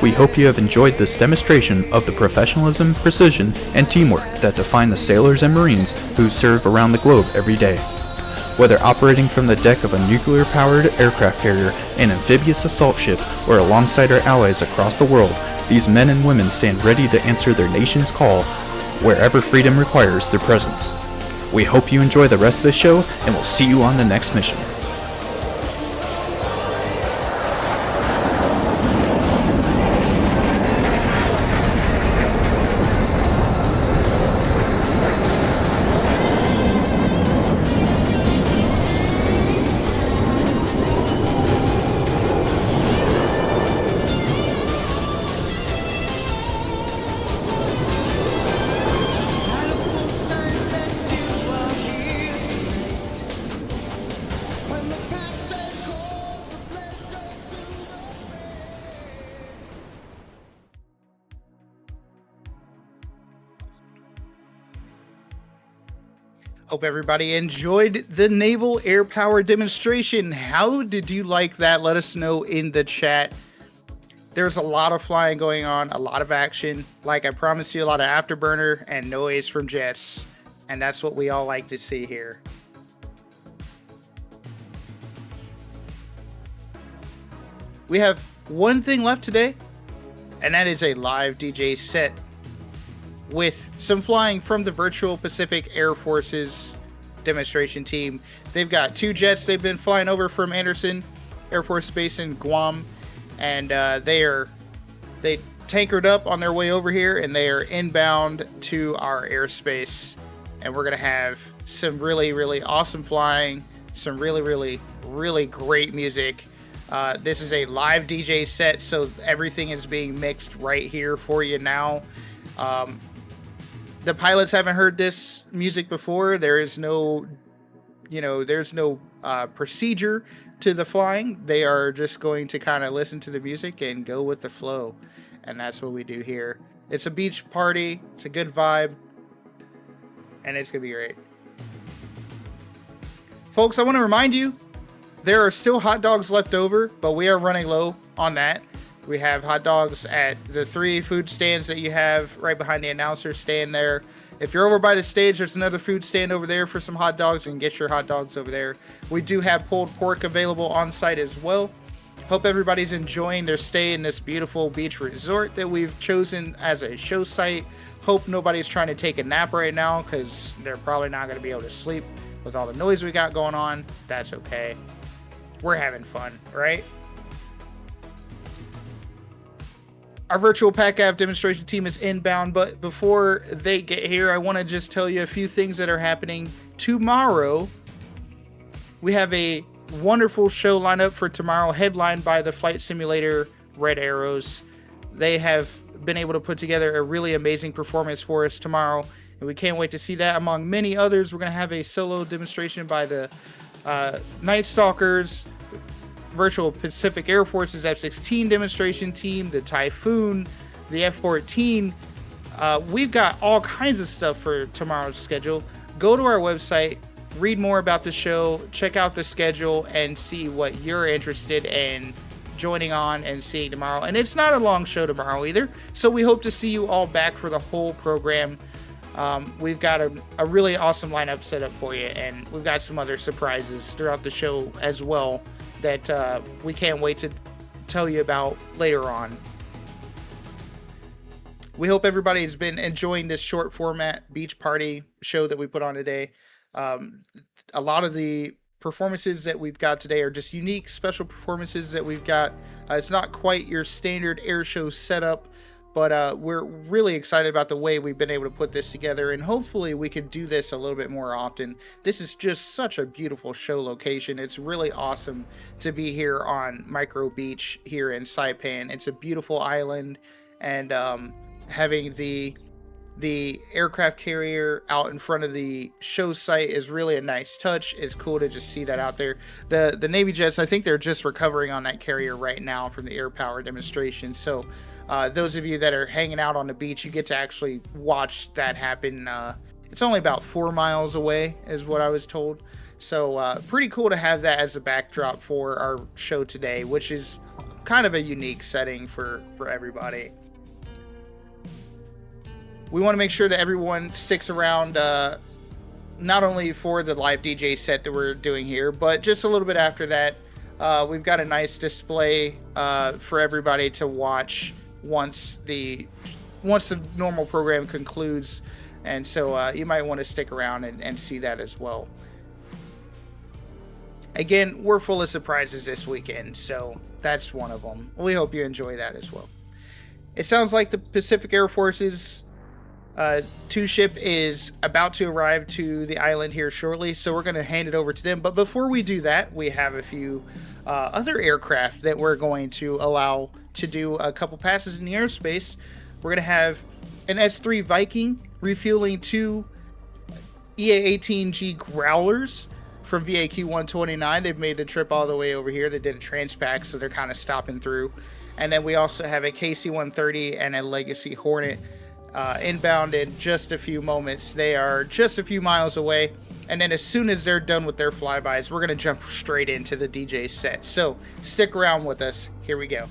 We hope you have enjoyed this demonstration of the professionalism, precision, and teamwork that define the sailors and Marines who serve around the globe every day. Whether operating from the deck of a nuclear-powered aircraft carrier, an amphibious assault ship, or alongside our allies across the world, these men and women stand ready to answer their nation's call wherever freedom requires their presence. We hope you enjoy the rest of the show, and we'll see you on the next mission. Hope everybody enjoyed the Naval Air Power demonstration. How did you like that? Let us know in the chat. There's a lot of flying going on, a lot of action. Like I promised you, a lot of afterburner and noise from jets. And that's what we all like to see here. We have one thing left today, and that is a live DJ set with some flying from the Virtual Pacific Air Force's demonstration team. They've got 2 jets they've been flying over from Anderson Air Force Base in Guam, and they tankered up on their way over here, and they are inbound to our airspace. And we're gonna have some really, really awesome flying, some really, really, really great music. This is a live DJ set, so everything is being mixed right here for you now. The pilots haven't heard this music before. There is no, there's no procedure to the flying. They are just going to kind of listen to the music and go with the flow. And that's what we do here. It's a beach party. It's a good vibe. And it's going to be great. Folks, I want to remind you, there are still hot dogs left over, but we are running low on that. We have hot dogs at the 3 food stands that you have right behind the announcer stand there. If you're over by the stage, there's another food stand over there for some hot dogs, and get your hot dogs over there. We do have pulled pork available on site as well. Hope everybody's enjoying their stay in this beautiful beach resort that we've chosen as a show site. Hope nobody's trying to take a nap right now, because they're probably not going to be able to sleep with all the noise we got going on. That's okay. We're having fun, right? Our virtual PACAV demonstration team is inbound, but before they get here, I want to just tell you a few things that are happening tomorrow. We have a wonderful show lineup for tomorrow, headlined by the flight simulator Red Arrows. They have been able to put together a really amazing performance for us tomorrow, and we can't wait to see that. Among many others, we're going to have a solo demonstration by the Night Stalkers, Virtual Pacific Air Force's F-16 demonstration team, the Typhoon, the F-14. We've got all kinds of stuff for tomorrow's schedule. Go to our website, read more about the show, check out the schedule, and see what you're interested in joining on and seeing tomorrow. And it's not a long show tomorrow either, so we hope to see you all back for the whole program. We've got a really awesome lineup set up for you, and we've got some other surprises throughout the show as well that we can't wait to tell you about later on. We hope everybody has been enjoying this short format beach party show that we put on today. A lot of the performances that we've got today are just unique, special performances that we've got. It's not quite your standard air show setup, but we're really excited about the way we've been able to put this together, and hopefully we could do this a little bit more often. This is just such a beautiful show location. It's really awesome to be here on Micro Beach here in Saipan. It's a beautiful island, and having the aircraft carrier out in front of the show site is really a nice touch. It's cool to just see that out there. The Navy jets, I think they're just recovering on that carrier right now from the Airpower demonstration. So those of you that are hanging out on the beach, you get to actually watch that happen. It's only about 4 miles away is what I was told. So pretty cool to have that as a backdrop for our show today, which is kind of a unique setting for everybody. We want to make sure that everyone sticks around, not only for the live DJ set that we're doing here, but just a little bit after that. We've got a nice display for everybody to watch once the normal program concludes, and so you might want to stick around and see that as well. Again, we're full of surprises this weekend, so that's one of them. We hope you enjoy that as well. It sounds like the Pacific Air Force's 2 ship is about to arrive to the island here shortly, so we're going to hand it over to them. But before we do that, we have a few other aircraft that we're going to allow to do a couple passes in the airspace. We're going to have an S-3 Viking refueling 2 EA-18G Growlers from VAQ 129. They've made the trip all the way over here. They did a transpac, so they're kind of stopping through. And then we also have a KC-130 and a Legacy Hornet inbound in just a few moments. They are just a few miles away, and then as soon as they're done with their flybys, we're going to jump straight into the DJ set. So stick around with us. Here we go.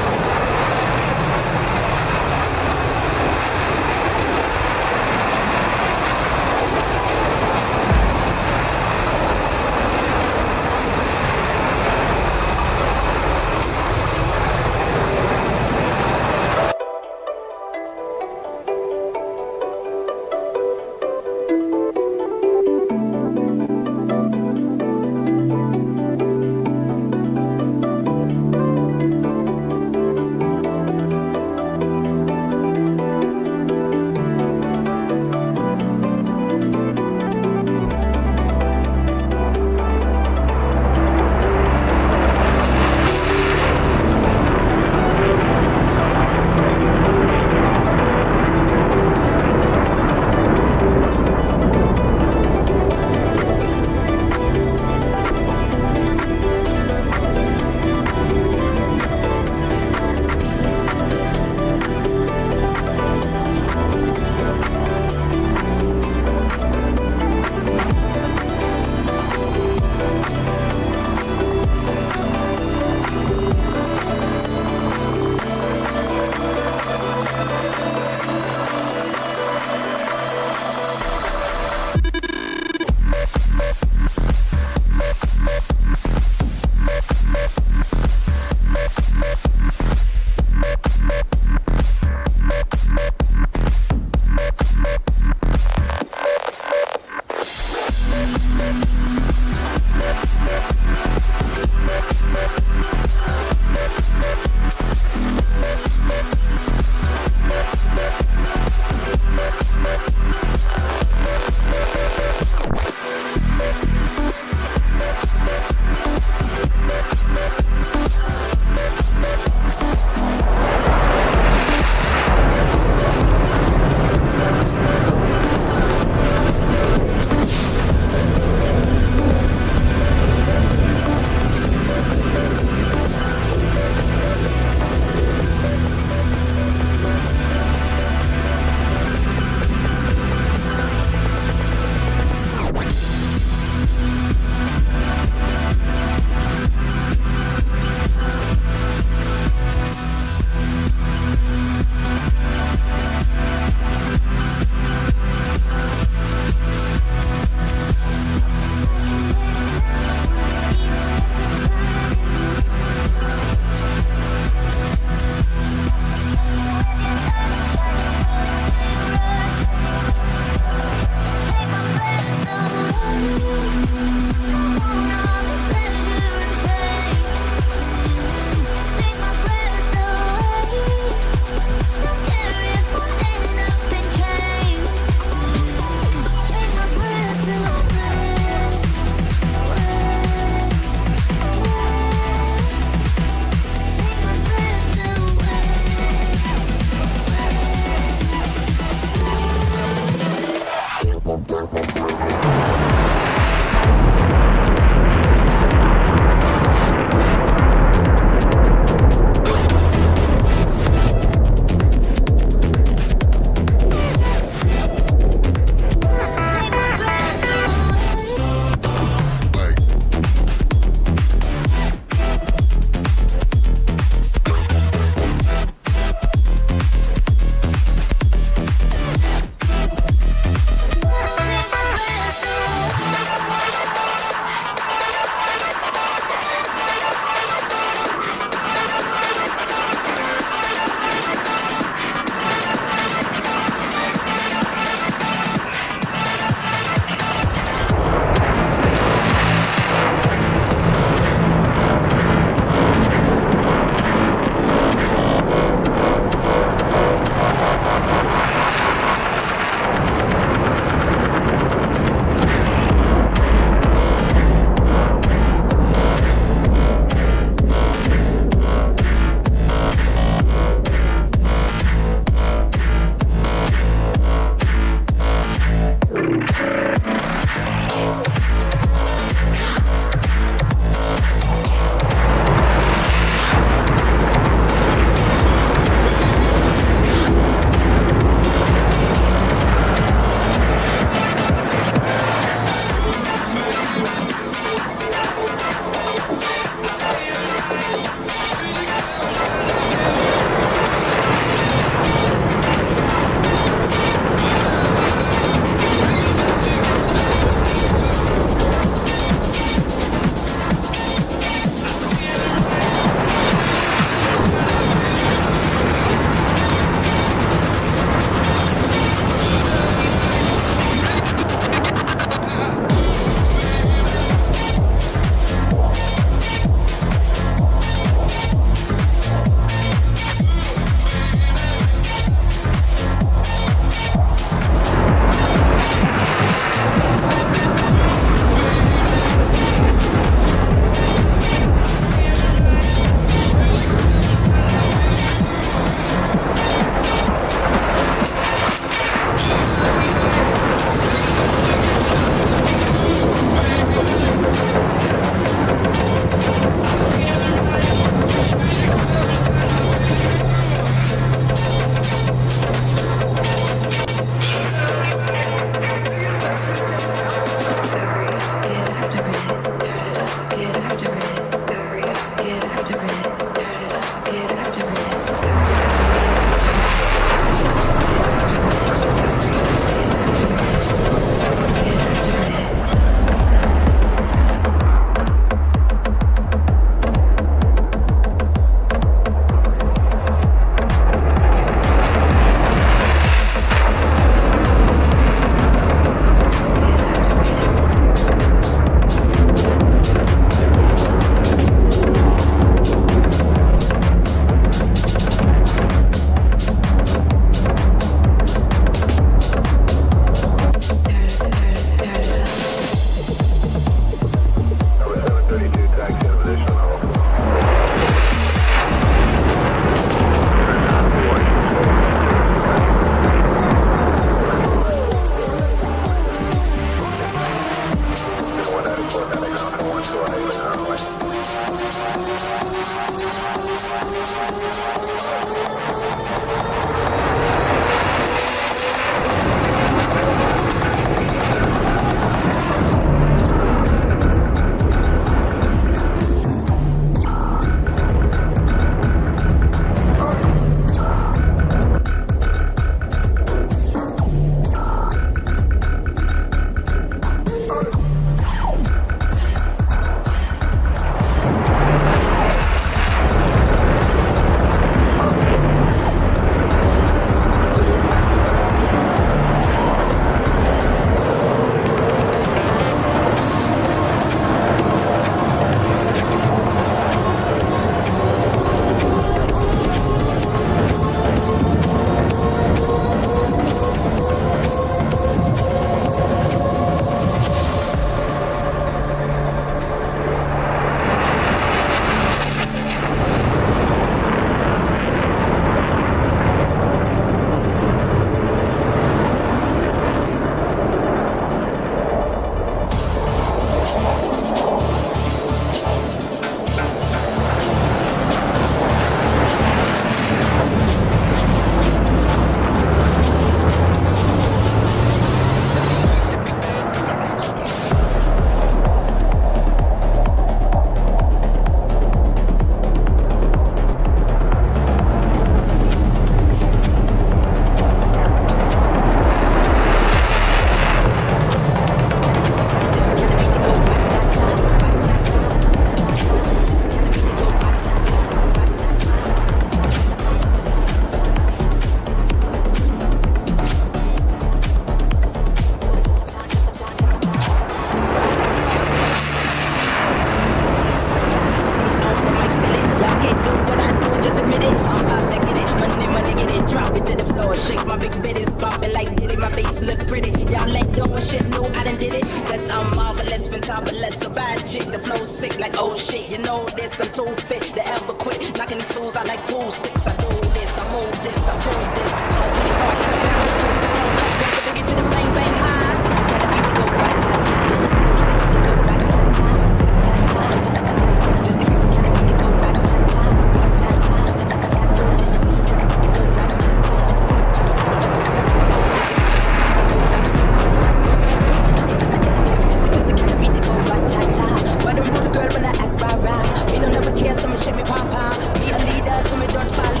Shake me pom pom, be a leader, so me don't follow.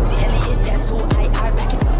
See Elliot, that's who I reckon.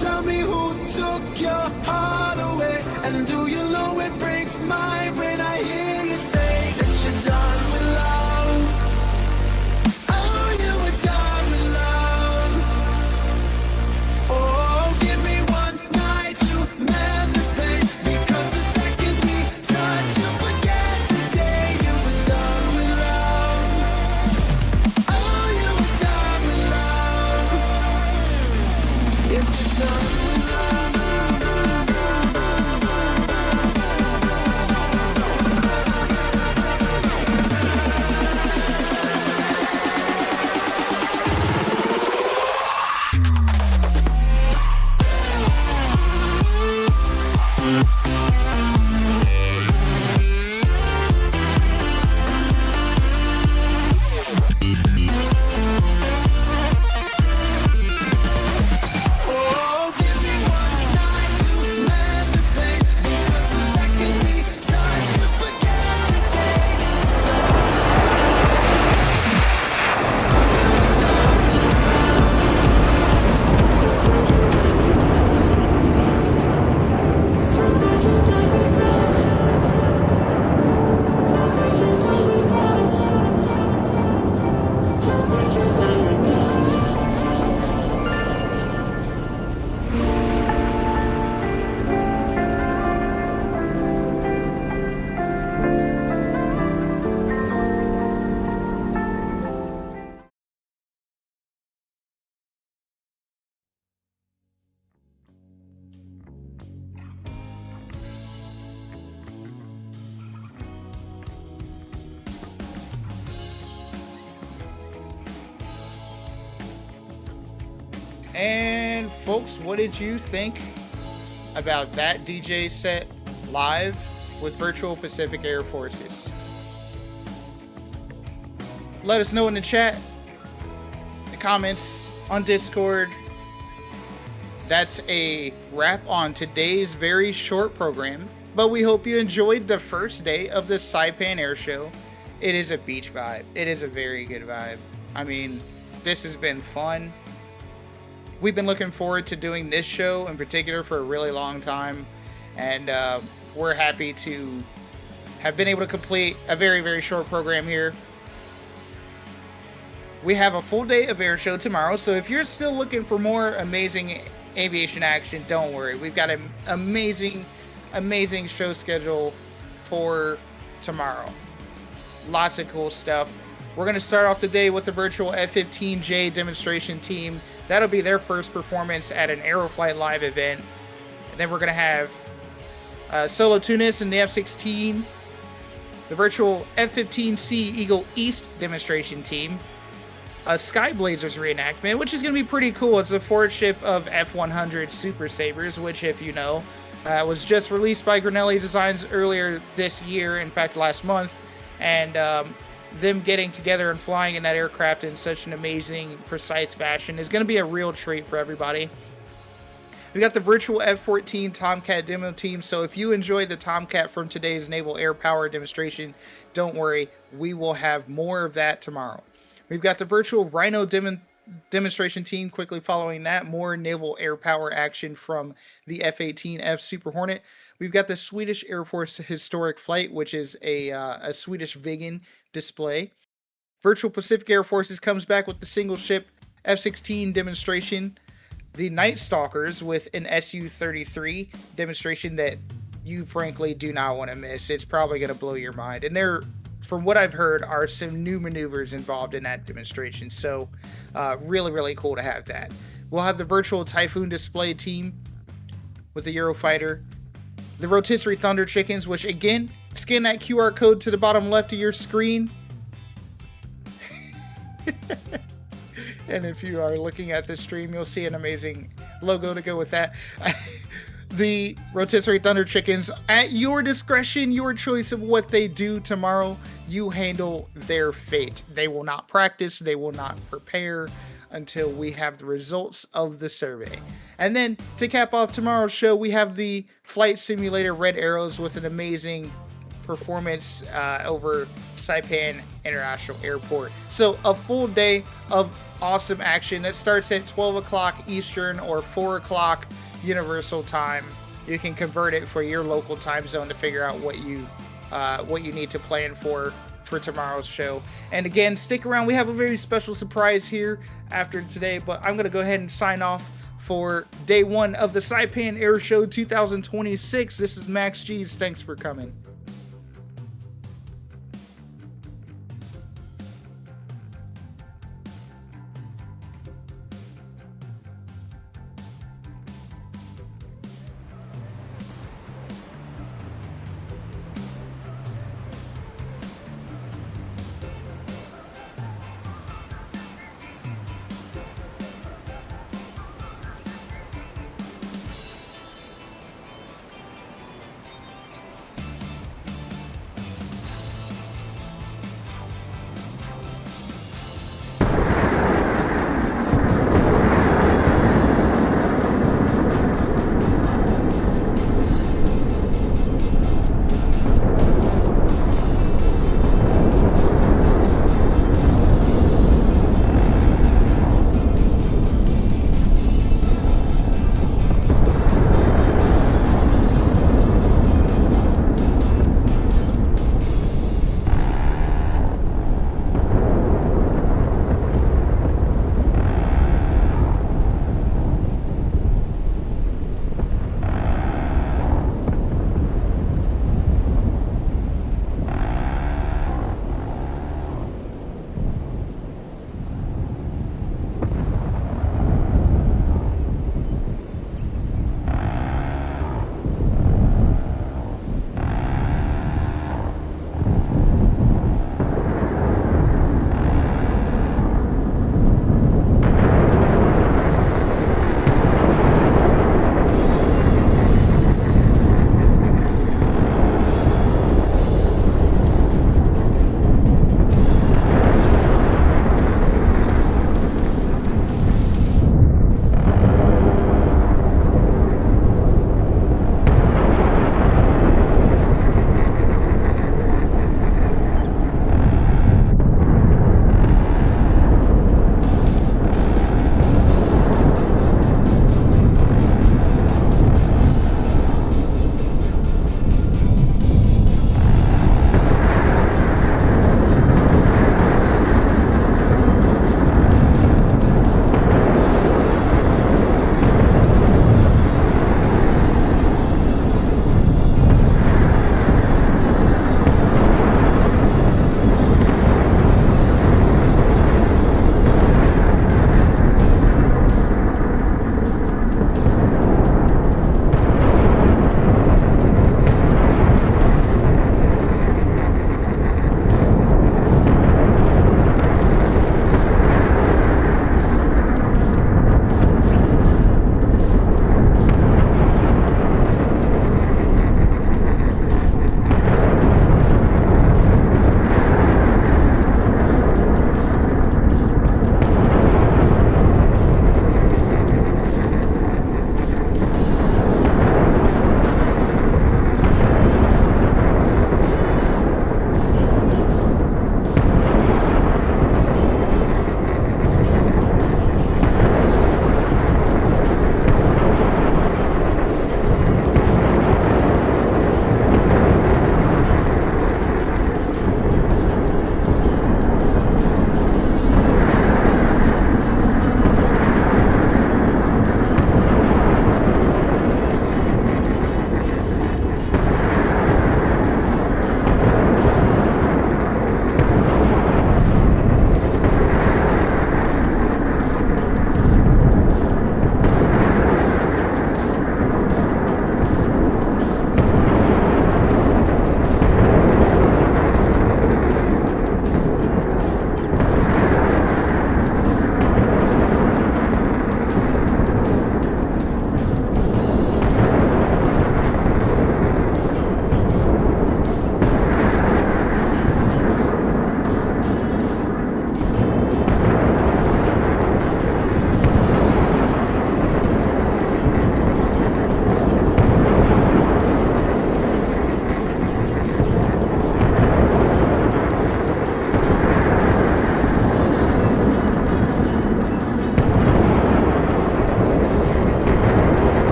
Tell me who took your heart away, and do you know it breaks mine when I hear you say that you're done with love. Oh, you were done with love. Oh, give me one night to mend the pain, because the second we touch, you'll forget the day you were done with love. Oh, you were done with love. If you're done with oh, give me one night to mend the pain, because the second we touch, you'll forget the day you were done. And folks, what did you think about that DJ set live with Virtual Pacific Air Forces? Let us know in the chat, the comments on Discord. That's a wrap on today's very short program, but we hope you enjoyed the first day of the Saipan Air Show. It is a beach vibe. It is a very good vibe. I mean, this has been fun. We've been looking forward to doing this show in particular for a really long time, and we're happy to have been able to complete a very, very short program here. We have a full day of air show tomorrow, so if you're still looking for more amazing aviation action, don't worry. We've got an amazing, amazing show schedule for tomorrow. Lots of cool stuff. We're going to start off the day with the virtual F-15J demonstration team. That'll be their first performance at an Aeroflight Live event. And then we're going to have Solo Tunis and the F-16, the virtual F-15C Eagle East demonstration team, a Skyblazers reenactment, which is going to be pretty cool. It's a forward ship of F-100 Super Sabres, which, if you know, was just released by Granelli Designs earlier this year, in fact, last month. And them getting together and flying in that aircraft in such an amazing, precise fashion is going to be a real treat for everybody. We got the virtual F-14 Tomcat demo team, so if you enjoyed the Tomcat from today's Naval Airpower demonstration, don't worry, we will have more of that tomorrow. We've got the virtual Rhino demonstration team quickly following that, more Naval Airpower action from the F-18F Super Hornet. We've got the Swedish Air Force Historic Flight, which is a Swedish Viggen display. Virtual Pacific Air Forces comes back with the single ship F-16 demonstration. The Night Stalkers with an Su-33 demonstration that you frankly do not want to miss. It's probably going to blow your mind. And there, from what I've heard, are some new maneuvers involved in that demonstration. So really, really cool to have that. We'll have the virtual Typhoon display team with the Eurofighter. The Rotisserie Thunder Chickens, which again, scan that QR code to the bottom left of your screen. And if you are looking at this stream, you'll see an amazing logo to go with that. The Rotisserie Thunder Chickens, at your discretion, your choice of what they do tomorrow, you handle their fate. They will not practice, they will not prepare until we have the results of the survey. And then to cap off tomorrow's show, we have the flight simulator Red Arrows with an amazing performance over Saipan International Airport. So a full day of awesome action that starts at 12 o'clock Eastern or 4 o'clock Universal Time. You can convert it for your local time zone to figure out what you need to plan for tomorrow's show. And again, stick around. We have a very special surprise here after today, but I'm going to go ahead and sign off for day one of the Saipan Air Show 2026. This is Max G's. Thanks for coming.